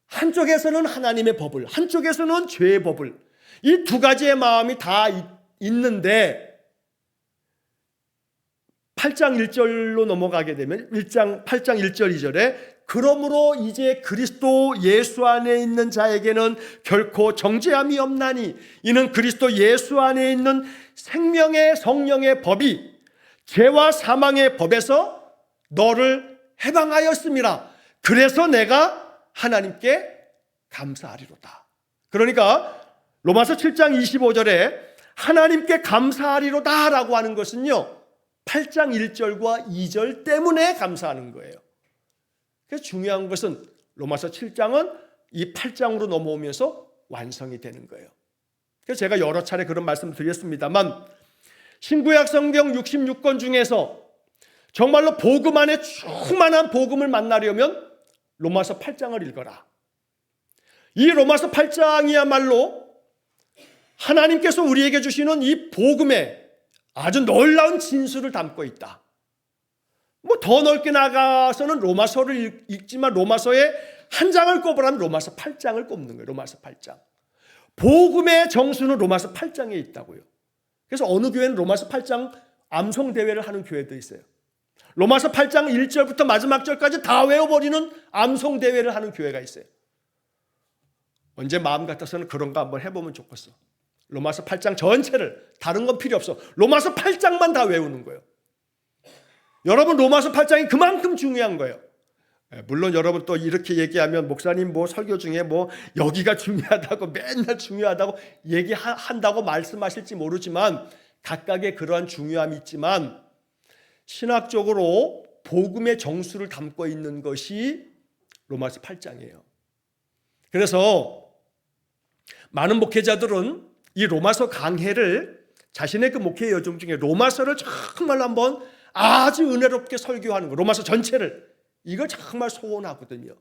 한쪽에서는 하나님의 법을, 한쪽에서는 죄의 법을, 이 두 가지의 마음이 다 있는데 8장 1절로 넘어가게 되면 8장 1절 2절에 그러므로 이제 그리스도 예수 안에 있는 자에게는 결코 정죄함이 없나니 이는 그리스도 예수 안에 있는 생명의 성령의 법이 죄와 사망의 법에서 너를 해방하였음이라. 그래서 내가 하나님께 감사하리로다. 그러니까 로마서 7장 25절에 하나님께 감사하리로다 라고 하는 것은요 8장 1절과 2절 때문에 감사하는 거예요. 그래서 중요한 것은 로마서 7장은 이 8장으로 넘어오면서 완성이 되는 거예요. 그래서 제가 여러 차례 그런 말씀을 드렸습니다만 신구약 성경 66권 중에서 정말로 복음 안에 충만한 복음을 만나려면 로마서 8장을 읽어라. 이 로마서 8장이야말로 하나님께서 우리에게 주시는 이 복음에 아주 놀라운 진수를 담고 있다. 뭐 더 넓게 나가서는 로마서를 읽지만 로마서에 한 장을 꼽으라면 로마서 8장을 꼽는 거예요. 로마서 8장. 복음의 정수는 로마서 8장에 있다고요. 그래서 어느 교회는 로마서 8장 암송 대회를 하는 교회도 있어요. 로마서 8장 1절부터 마지막 절까지 다 외워버리는 암송 대회를 하는 교회가 있어요. 언제 마음 같아서는 그런 거 한번 해보면 좋겠어. 로마서 8장 전체를, 다른 건 필요 없어. 로마서 8장만 다 외우는 거예요. 여러분, 로마서 8장이 그만큼 중요한 거예요. 물론 여러분 또 이렇게 얘기하면 목사님 뭐 설교 중에 뭐 여기가 중요하다고 맨날 중요하다고 얘기한다고 말씀하실지 모르지만 각각의 그러한 중요함이 있지만 신학적으로 복음의 정수를 담고 있는 것이 로마서 8장이에요. 그래서 많은 목회자들은 이 로마서 강해를 자신의 그 목회 여정 중에 로마서를 정말 한번 아주 은혜롭게 설교하는 거, 로마서 전체를, 이걸 정말 소원하거든요.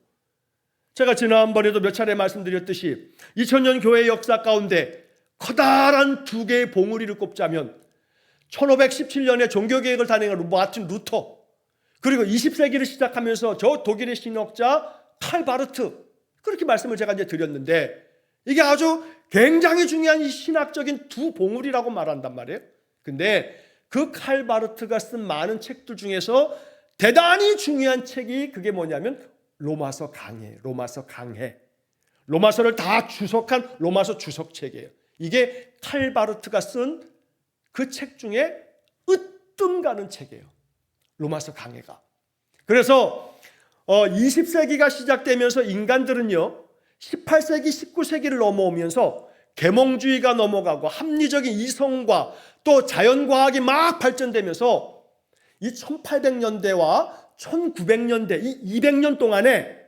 제가 지난번에도 몇 차례 말씀드렸듯이 2000년 교회 역사 가운데 커다란 두 개의 봉우리를 꼽자면 1517년에 종교개혁을 단행한 마틴 루터, 그리고 20세기를 시작하면서 저 독일의 신학자 칼 바르트, 그렇게 말씀을 제가 이제 드렸는데 이게 아주 굉장히 중요한 이 신학적인 두 봉우리라고 말한단 말이에요. 근데 그 칼 바르트가 쓴 많은 책들 중에서 대단히 중요한 책이 그게 뭐냐면 로마서 강해, 로마서 강해. 로마서를 다 주석한 로마서 주석책이에요. 이게 칼 바르트가 쓴 그 책 중에 으뜸 가는 책이에요. 로마서 강해가. 그래서 20세기가 시작되면서 인간들은요 18세기, 19세기를 넘어오면서 계몽주의가 넘어가고 합리적인 이성과 또 자연과학이 막 발전되면서 이 1800년대와 1900년대 이 200년 동안에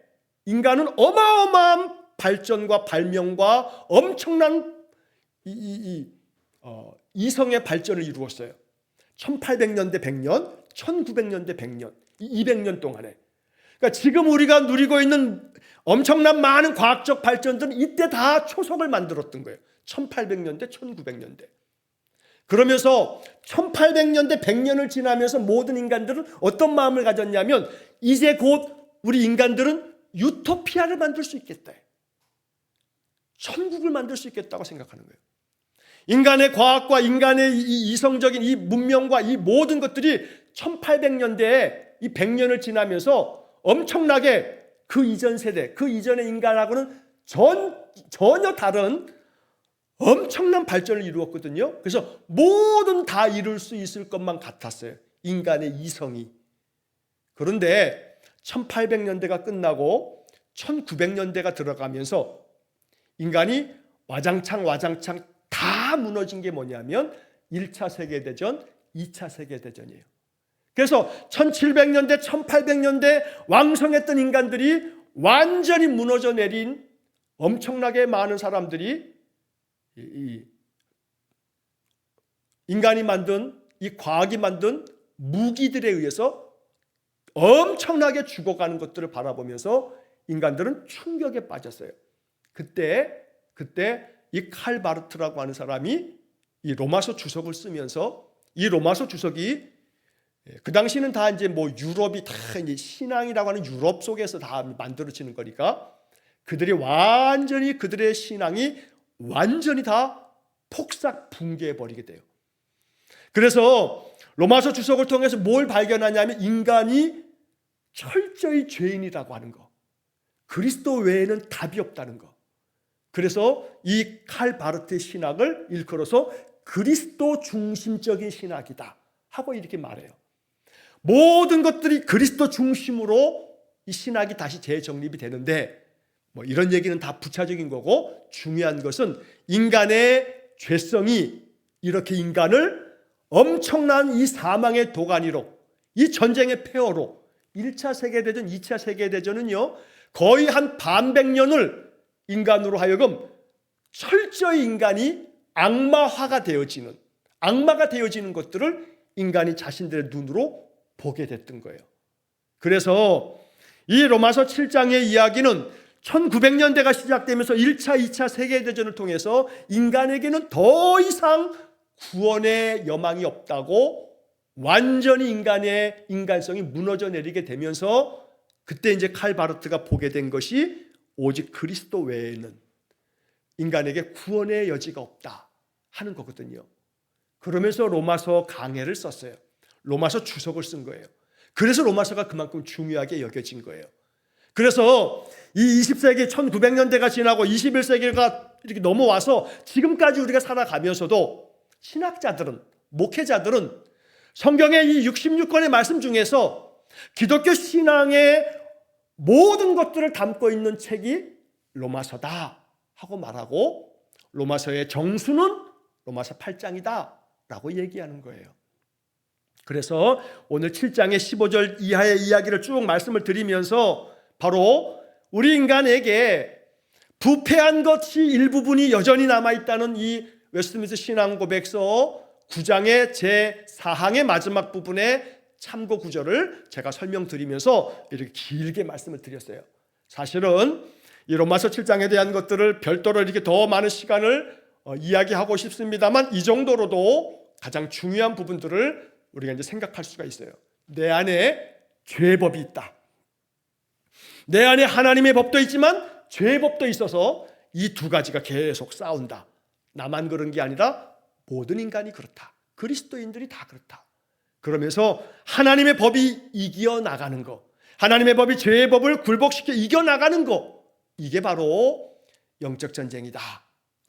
인간은 어마어마한 발전과 발명과 엄청난 이성의 발전을 이루었어요. 1800년대 100년, 1900년대 100년, 이 200년 동안에. 그러니까 지금 우리가 누리고 있는 엄청난 많은 과학적 발전들은 이때 다 초석을 만들었던 거예요. 1800년대, 1900년대. 그러면서 1800년대 100년을 지나면서 모든 인간들은 어떤 마음을 가졌냐면 이제 곧 우리 인간들은 유토피아를 만들 수 있겠다. 천국을 만들 수 있겠다고 생각하는 거예요. 인간의 과학과 인간의 이 이성적인 이 문명과 이 모든 것들이 1800년대에 이 100년을 지나면서 엄청나게 그 이전 세대, 그 이전의 인간하고는 전혀 다른 엄청난 발전을 이루었거든요. 그래서 모든 다 이룰 수 있을 것만 같았어요. 인간의 이성이. 그런데 1800년대가 끝나고 1900년대가 들어가면서 인간이 와장창 다 무너진 게 뭐냐면 1차 세계대전, 2차 세계대전이에요. 그래서 1700년대, 1800년대 왕성했던 인간들이 완전히 무너져 내린 엄청나게 많은 사람들이 인간이 만든 이 과학이 만든 무기들에 의해서 엄청나게 죽어가는 것들을 바라보면서 인간들은 충격에 빠졌어요. 그때 이 칼 바르트라고 하는 사람이 이 로마서 주석을 쓰면서 이 로마서 주석이 그 당시는 다 이제 뭐 유럽이 다 이제 신앙이라고 하는 유럽 속에서 다 만들어지는 거니까 그들의 신앙이 완전히 다 폭삭 붕괴해 버리게 돼요. 그래서 로마서 주석을 통해서 뭘 발견하냐면 인간이 철저히 죄인이라고 하는 거, 그리스도 외에는 답이 없다는 거. 그래서 이 칼 바르트의 신학을 일컬어서 그리스도 중심적인 신학이다 하고 이렇게 말해요. 모든 것들이 그리스도 중심으로 이 신학이 다시 재정립이 되는데 뭐 이런 얘기는 다 부차적인 거고 중요한 것은 인간의 죄성이 이렇게 인간을 엄청난 이 사망의 도가니로, 이 전쟁의 폐허로 1차 세계대전, 2차 세계대전은요 거의 한 반백년을 인간으로 하여금 철저히 인간이 악마가 되어지는 것들을 인간이 자신들의 눈으로 보게 됐던 거예요. 그래서 이 로마서 7장의 이야기는 1900년대가 시작되면서 1차, 2차 세계대전을 통해서 인간에게는 더 이상 구원의 여망이 없다고 완전히 인간의 인간성이 무너져 내리게 되면서 그때 이제 칼 바르트가 보게 된 것이 오직 그리스도 외에는 인간에게 구원의 여지가 없다 하는 거거든요. 그러면서 로마서 강해를 썼어요. 로마서 주석을 쓴 거예요. 그래서 로마서가 그만큼 중요하게 여겨진 거예요. 그래서 이 20세기 1900년대가 지나고 21세기가 이렇게 넘어와서 지금까지 우리가 살아가면서도 신학자들은, 목회자들은 성경의 이 66권의 말씀 중에서 기독교 신앙의 모든 것들을 담고 있는 책이 로마서다 하고 말하고, 로마서의 정수는 로마서 8장이다 라고 얘기하는 거예요. 그래서 오늘 7장의 15절 이하의 이야기를 쭉 말씀을 드리면서 바로 우리 인간에게 부패한 것이 일부분이 여전히 남아있다는 이 웨스트민스터 신앙고백서 9장의 제4항의 마지막 부분의 참고 구절을 제가 설명드리면서 이렇게 길게 말씀을 드렸어요. 사실은 이 로마서 7장에 대한 것들을 별도로 이렇게 더 많은 시간을 이야기하고 싶습니다만, 이 정도로도 가장 중요한 부분들을 우리가 이제 생각할 수가 있어요. 내 안에 죄법이 있다. 내 안에 하나님의 법도 있지만 죄법도 있어서 이 두 가지가 계속 싸운다. 나만 그런 게 아니라 모든 인간이 그렇다. 그리스도인들이 다 그렇다. 그러면서 하나님의 법이 이겨나가는 거, 하나님의 법이 죄의 법을 굴복시켜 이겨나가는 거, 이게 바로 영적 전쟁이다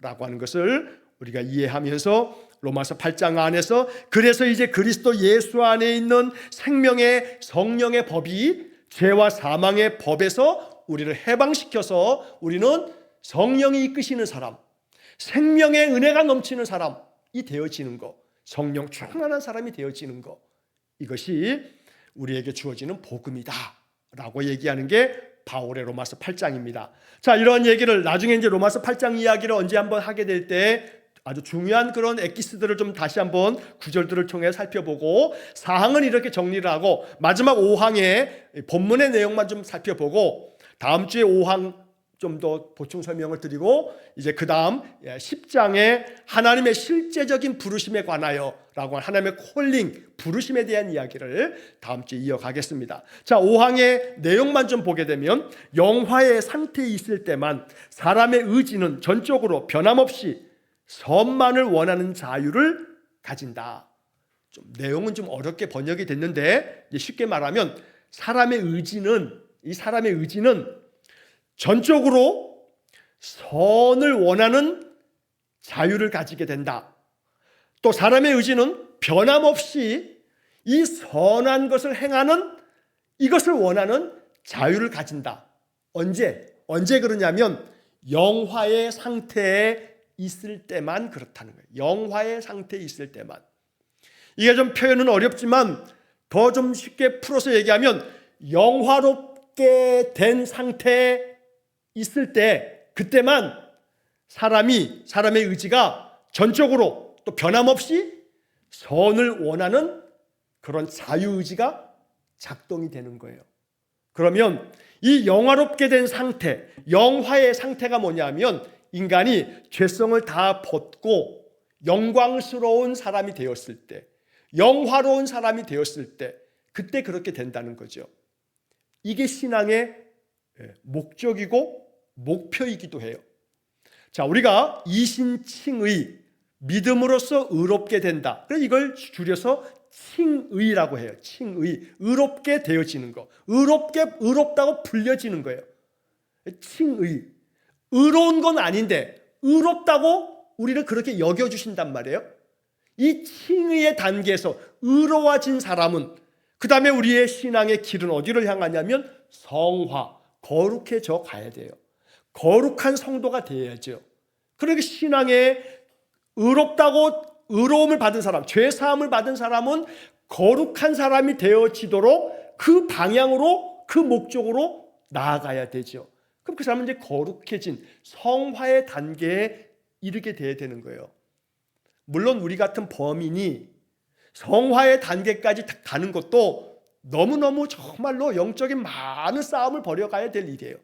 라고 하는 것을 우리가 이해하면서 로마서 8장 안에서, 그래서 이제 그리스도 예수 안에 있는 생명의 성령의 법이 죄와 사망의 법에서 우리를 해방시켜서 우리는 성령이 이끄시는 사람, 생명의 은혜가 넘치는 사람이 되어지는 거, 성령 충만한 사람이 되어지는 거, 이것이 우리에게 주어지는 복음이다 라고 얘기하는 게 바울의 로마서 8장입니다. 자, 이런 얘기를 나중에 이제 로마서 8장 이야기를 언제 한번 하게 될 때 아주 중요한 그런 엑기스들을 좀 다시 한번 구절들을 통해 살펴보고, 4항은 이렇게 정리를 하고 마지막 5항의 본문의 내용만 좀 살펴보고, 다음 주에 5항 좀 더 보충 설명을 드리고, 이제 그 다음 10장에 하나님의 실제적인 부르심에 관하여 라고 하는 하나님의 콜링, 부르심에 대한 이야기를 다음 주에 이어가겠습니다. 자, 5항의 내용만 좀 보게 되면, 영화의 상태에 있을 때만 사람의 의지는 전적으로 변함없이 선만을 원하는 자유를 가진다. 좀 내용은 좀 어렵게 번역이 됐는데, 쉽게 말하면 사람의 의지는, 이 사람의 의지는 전적으로 선을 원하는 자유를 가지게 된다. 또 사람의 의지는 변함없이 이 선한 것을 행하는, 이것을 원하는 자유를 가진다. 언제 그러냐면 영화의 상태에 있을 때만 그렇다는 거예요. 영화의 상태에 있을 때만. 이게 좀 표현은 어렵지만 더 좀 쉽게 풀어서 얘기하면, 영화롭게 된 상태에 있을 때, 그때만 사람의 의지가 전적으로 또 변함없이 선을 원하는 그런 자유의지가 작동이 되는 거예요. 그러면 이 영화롭게 된 상태, 영화의 상태가 뭐냐면, 인간이 죄성을 다 벗고 영광스러운 사람이 되었을 때, 영화로운 사람이 되었을 때, 그때 그렇게 된다는 거죠. 이게 신앙의 목적이고 목표이기도 해요. 자, 우리가 이신칭의, 믿음으로써 의롭게 된다. 그래서 이걸 줄여서 칭의라고 해요. 칭의, 의롭게 되어지는 거, 의롭다고 불려지는 거예요. 칭의, 의로운 건 아닌데 의롭다고 우리를 그렇게 여겨주신단 말이에요. 이 칭의의 단계에서 의로워진 사람은, 그 다음에 우리의 신앙의 길은 어디를 향하냐면 성화, 거룩해져 가야 돼요. 거룩한 성도가 되어야죠. 그러기 신앙에 의롭다고 의로움을 받은 사람, 죄사함을 받은 사람은 거룩한 사람이 되어지도록 그 방향으로, 그 목적으로 나아가야 되죠. 그럼 그 사람은 이제 거룩해진 성화의 단계에 이르게 돼야 되는 거예요. 물론 우리 같은 범인이 성화의 단계까지 가는 것도 너무너무 정말로 영적인 많은 싸움을 벌여가야 될 일이에요.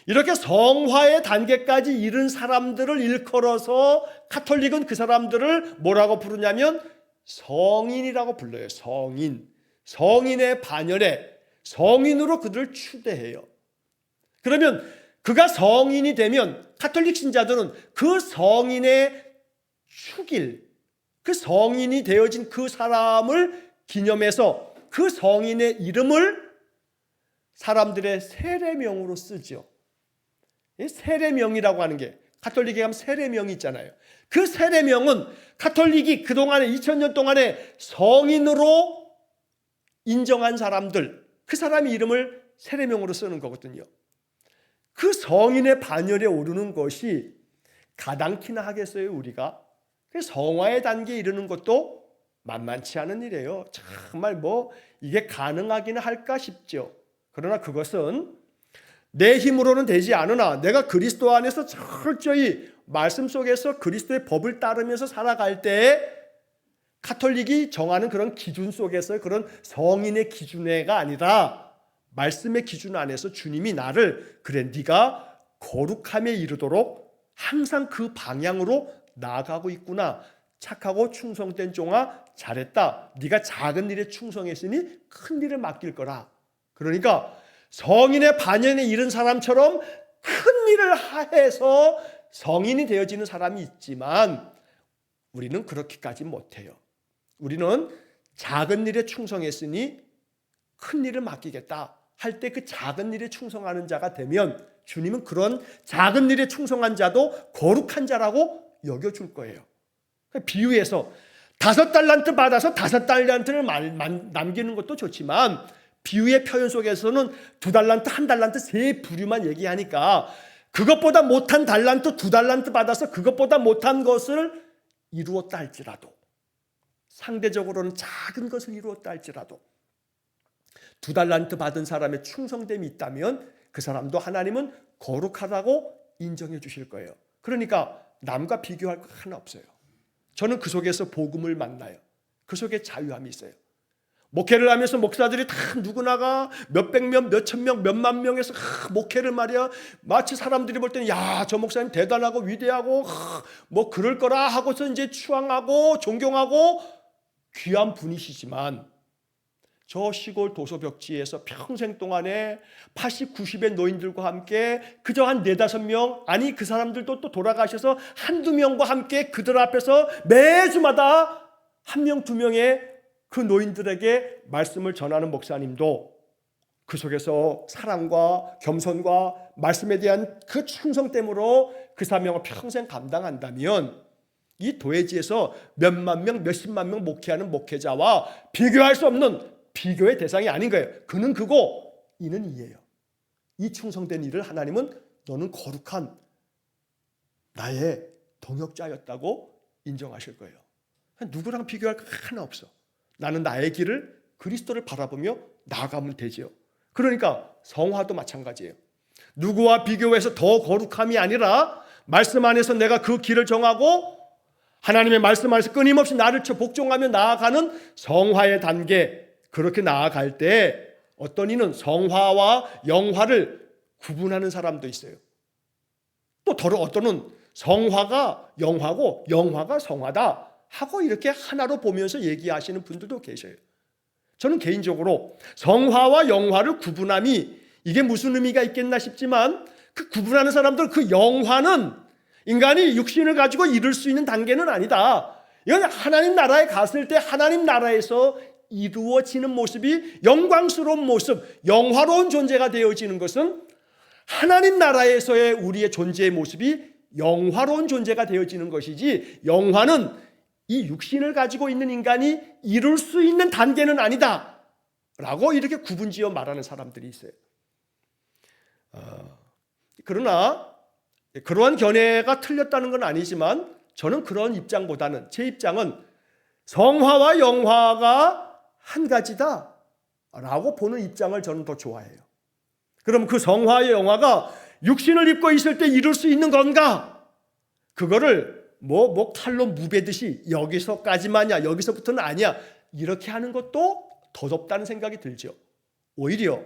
이렇게 성화의 단계까지 이른 사람들을 일컬어서 가톨릭은 그 사람들을 뭐라고 부르냐면 성인이라고 불러요. 성인. 성인의 반열에 성인으로 그들을 추대해요. 그러면 그가 성인이 되면 가톨릭 신자들은 그 성인의 축일, 그 성인이 되어진 그 사람을 기념해서 그 성인의 이름을 사람들의 세례명으로 쓰죠. 세례명이라고 하는 게 가톨릭에 가면 세례명이 있잖아요. 그 세례명은 가톨릭이 그동안에 2000년 동안에 성인으로 인정한 사람들, 그 사람의 이름을 세례명으로 쓰는 거거든요. 그 성인의 반열에 오르는 것이 가당키나 하겠어요, 우리가? 성화의 단계에 이르는 것도 만만치 않은 일이에요. 정말 이게 가능하기는 할까 싶죠. 그러나 그것은 내 힘으로는 되지 않으나 내가 그리스도 안에서 철저히 말씀 속에서 그리스도의 법을 따르면서 살아갈 때 가톨릭이 정하는 그런 기준 속에서 그런 성인의 기준에가 아니라 말씀의 기준 안에서 주님이 나를 그래 네가 거룩함에 이르도록 항상 그 방향으로 나아가고 있구나. 착하고 충성된 종아 잘했다. 네가 작은 일에 충성했으니 큰 일을 맡길 거라. 그러니까 성인의 반연에 이른 사람처럼 큰 일을 해서 성인이 되어지는 사람이 있지만 우리는 그렇게까지 못해요. 우리는 작은 일에 충성했으니 큰 일을 맡기겠다 할 때 그 작은 일에 충성하는 자가 되면 주님은 그런 작은 일에 충성한 자도 거룩한 자라고 여겨줄 거예요. 비유해서 5달란트 받아서 5달란트를 남기는 것도 좋지만 비유의 표현 속에서는 2달란트, 1달란트 세 부류만 얘기하니까 그것보다 못한 달란트, 2달란트 받아서 그것보다 못한 것을 이루었다 할지라도 상대적으로는 작은 것을 이루었다 할지라도 2달란트 받은 사람의 충성됨이 있다면 그 사람도 하나님은 거룩하다고 인정해 주실 거예요. 그러니까 남과 비교할 거 하나 없어요. 저는 그 속에서 복음을 만나요. 그 속에 자유함이 있어요. 목회를 하면서 목사들이 다 누구나가 몇백 명, 몇천 명, 몇만 명에서 목회를 말이야 마치 사람들이 볼 때는 야, 저 목사님 대단하고 위대하고 그럴 거라 하고서 이제 추앙하고 존경하고 귀한 분이시지만 저 시골 도소벽지에서 평생 동안에 80, 90의 노인들과 함께 그저 한 4, 5명 아니 그 사람들도 또 돌아가셔서 한두 명과 함께 그들 앞에서 매주마다 1명, 2명의 그 노인들에게 말씀을 전하는 목사님도 그 속에서 사랑과 겸손과 말씀에 대한 그 충성됨으로 그 사명을 평생 감당한다면 이 도회지에서 몇만 명, 몇십만 명 목회하는 목회자와 비교할 수 없는 비교의 대상이 아닌 거예요. 그는 그고 이는 이예요. 이 충성된 일을 하나님은 너는 거룩한 나의 동역자였다고 인정하실 거예요. 누구랑 비교할 거 하나 없어. 나는 나의 길을 그리스도를 바라보며 나아가면 되죠. 그러니까 성화도 마찬가지예요. 누구와 비교해서 더 거룩함이 아니라 말씀 안에서 내가 그 길을 정하고 하나님의 말씀 안에서 끊임없이 나를 복종하며 나아가는 성화의 단계, 그렇게 나아갈 때 어떤 이는 성화와 영화를 구분하는 사람도 있어요. 또 어떤은 성화가 영화고 영화가 성화다 하고 이렇게 하나로 보면서 얘기하시는 분들도 계셔요. 저는 개인적으로 성화와 영화를 구분함이 이게 무슨 의미가 있겠나 싶지만 그 구분하는 사람들 그 영화는 인간이 육신을 가지고 이룰 수 있는 단계는 아니다. 이건 하나님 나라에 갔을 때 하나님 나라에서 이루어지는 모습이 영광스러운 모습, 영화로운 존재가 되어지는 것은 하나님 나라에서의 우리의 존재의 모습이 영화로운 존재가 되어지는 것이지 영화는 이 육신을 가지고 있는 인간이 이룰 수 있는 단계는 아니다 라고 이렇게 구분지어 말하는 사람들이 있어요. 그러나 그러한 견해가 틀렸다는 건 아니지만 저는 그런 입장보다는 제 입장은 성화와 영화가 한 가지다 라고 보는 입장을 저는 더 좋아해요. 그럼 그 성화의 영화가 육신을 입고 있을 때 이룰 수 있는 건가? 그거를 칼로 무베듯이 여기서까지만이야, 여기서부터는 아니야 이렇게 하는 것도 더덥다는 생각이 들죠. 오히려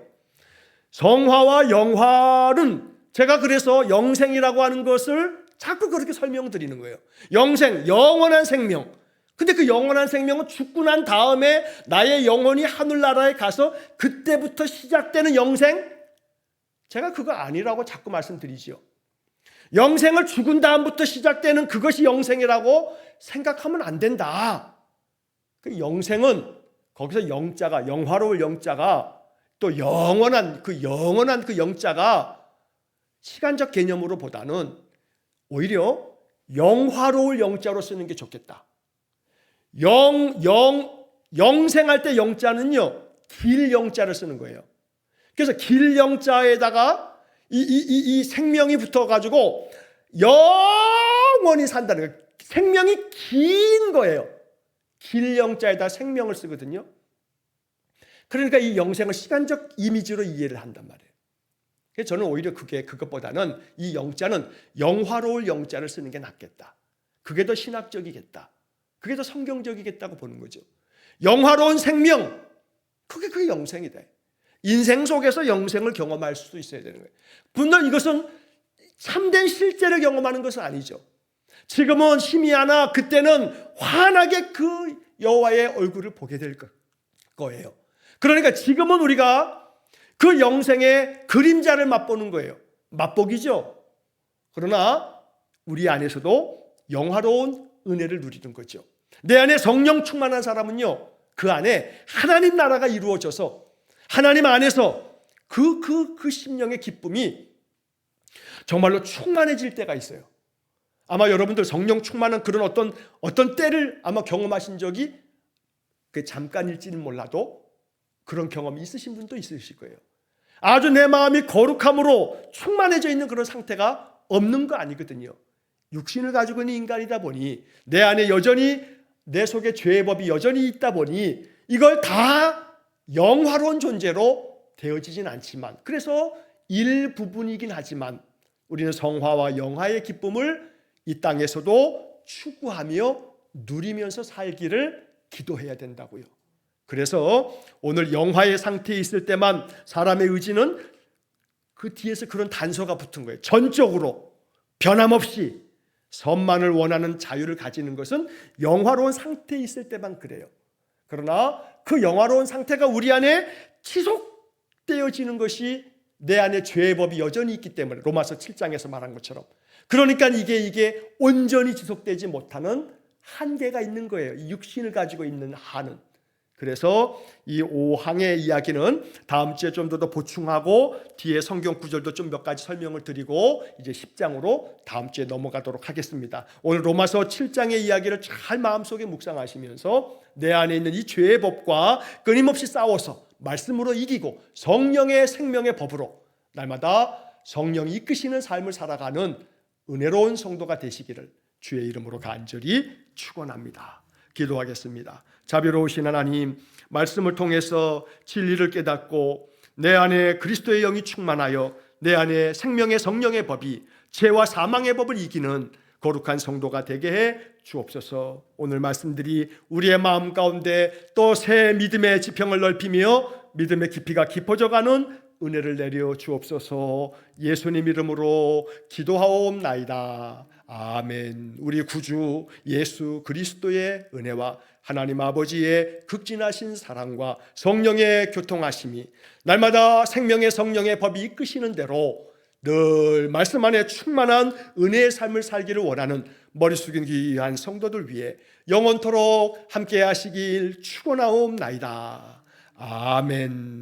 성화와 영화는 제가 그래서 영생이라고 하는 것을 자꾸 그렇게 설명드리는 거예요. 영생, 영원한 생명. 근데 그 영원한 생명은 죽고 난 다음에 나의 영혼이 하늘나라에 가서 그때부터 시작되는 영생? 제가 그거 아니라고 자꾸 말씀드리죠. 영생을 죽은 다음부터 시작되는 그것이 영생이라고 생각하면 안 된다. 그 영생은 거기서 영자가, 영화로울 영자가, 또 영원한 그 영자가 시간적 개념으로 보다는 오히려 영화로울 영자로 쓰는 게 좋겠다. 영생할 때 영자는요, 길 영자를 쓰는 거예요. 그래서 길 영자에다가 이 생명이 붙어가지고 영원히 산다는 거예요. 생명이 긴 거예요. 길 영자에다 생명을 쓰거든요. 그러니까 이 영생을 시간적 이미지로 이해를 한단 말이에요. 그래서 저는 오히려 그것보다는 이 영자는 영화로울 영자를 쓰는 게 낫겠다. 그게 더 신학적이겠다. 그게 더 성경적이겠다고 보는 거죠. 영화로운 생명, 그게 영생이다. 인생 속에서 영생을 경험할 수도 있어야 되는 거예요. 물론 이것은 참된 실제를 경험하는 것은 아니죠. 지금은 희미하나 그때는 환하게 그 여호와의 얼굴을 보게 될 거예요. 그러니까 지금은 우리가 그 영생의 그림자를 맛보는 거예요. 맛보기죠. 그러나 우리 안에서도 영화로운 은혜를 누리는 거죠. 내 안에 성령 충만한 사람은요, 그 안에 하나님 나라가 이루어져서 하나님 안에서 그 심령의 기쁨이 정말로 충만해질 때가 있어요. 아마 여러분들 성령 충만한 그런 어떤 때를 아마 경험하신 적이 잠깐일지는 몰라도 그런 경험이 있으신 분도 있으실 거예요. 아주 내 마음이 거룩함으로 충만해져 있는 그런 상태가 없는 거 아니거든요. 육신을 가지고 있는 인간이다 보니 내 안에 여전히 내 속에 죄의 법이 여전히 있다 보니 이걸 다 영화로운 존재로 되어지진 않지만, 그래서 일부분이긴 하지만 우리는 성화와 영화의 기쁨을 이 땅에서도 추구하며 누리면서 살기를 기도해야 된다고요. 그래서 오늘 영화의 상태에 있을 때만 사람의 의지는 그 뒤에서 그런 단서가 붙은 거예요. 전적으로 변함없이 선만을 원하는 자유를 가지는 것은 영화로운 상태에 있을 때만 그래요. 그러나 그 영화로운 상태가 우리 안에 지속되어지는 것이 내 안에 죄의 법이 여전히 있기 때문에, 로마서 7장에서 말한 것처럼, 그러니까 이게 온전히 지속되지 못하는 한계가 있는 거예요. 이 육신을 가지고 있는 한은. 그래서 이 5항의 이야기는 다음 주에 좀 더 보충하고 뒤에 성경 구절도 좀 몇 가지 설명을 드리고 이제 10장으로 다음 주에 넘어가도록 하겠습니다. 오늘 로마서 7장의 이야기를 잘 마음속에 묵상하시면서 내 안에 있는 이 죄의 법과 끊임없이 싸워서 말씀으로 이기고 성령의 생명의 법으로 날마다 성령이 이끄시는 삶을 살아가는 은혜로운 성도가 되시기를 주의 이름으로 간절히 축원합니다. 기도하겠습니다. 자비로우신 하나님, 말씀을 통해서 진리를 깨닫고 내 안에 그리스도의 영이 충만하여 내 안에 생명의 성령의 법이 죄와 사망의 법을 이기는 거룩한 성도가 되게 해 주옵소서. 오늘 말씀들이 우리의 마음 가운데 또 새 믿음의 지평을 넓히며 믿음의 깊이가 깊어져가는 은혜를 내려 주옵소서. 예수님 이름으로 기도하옵나이다. 아멘. 우리 구주 예수 그리스도의 은혜와 하나님 아버지의 극진하신 사랑과 성령의 교통하심이 날마다 생명의 성령의 법이 이끄시는 대로 늘 말씀 안에 충만한 은혜의 삶을 살기를 원하는 머리 숙인 귀한 성도들 위해 영원토록 함께 하시길 축원하옵나이다. 아멘.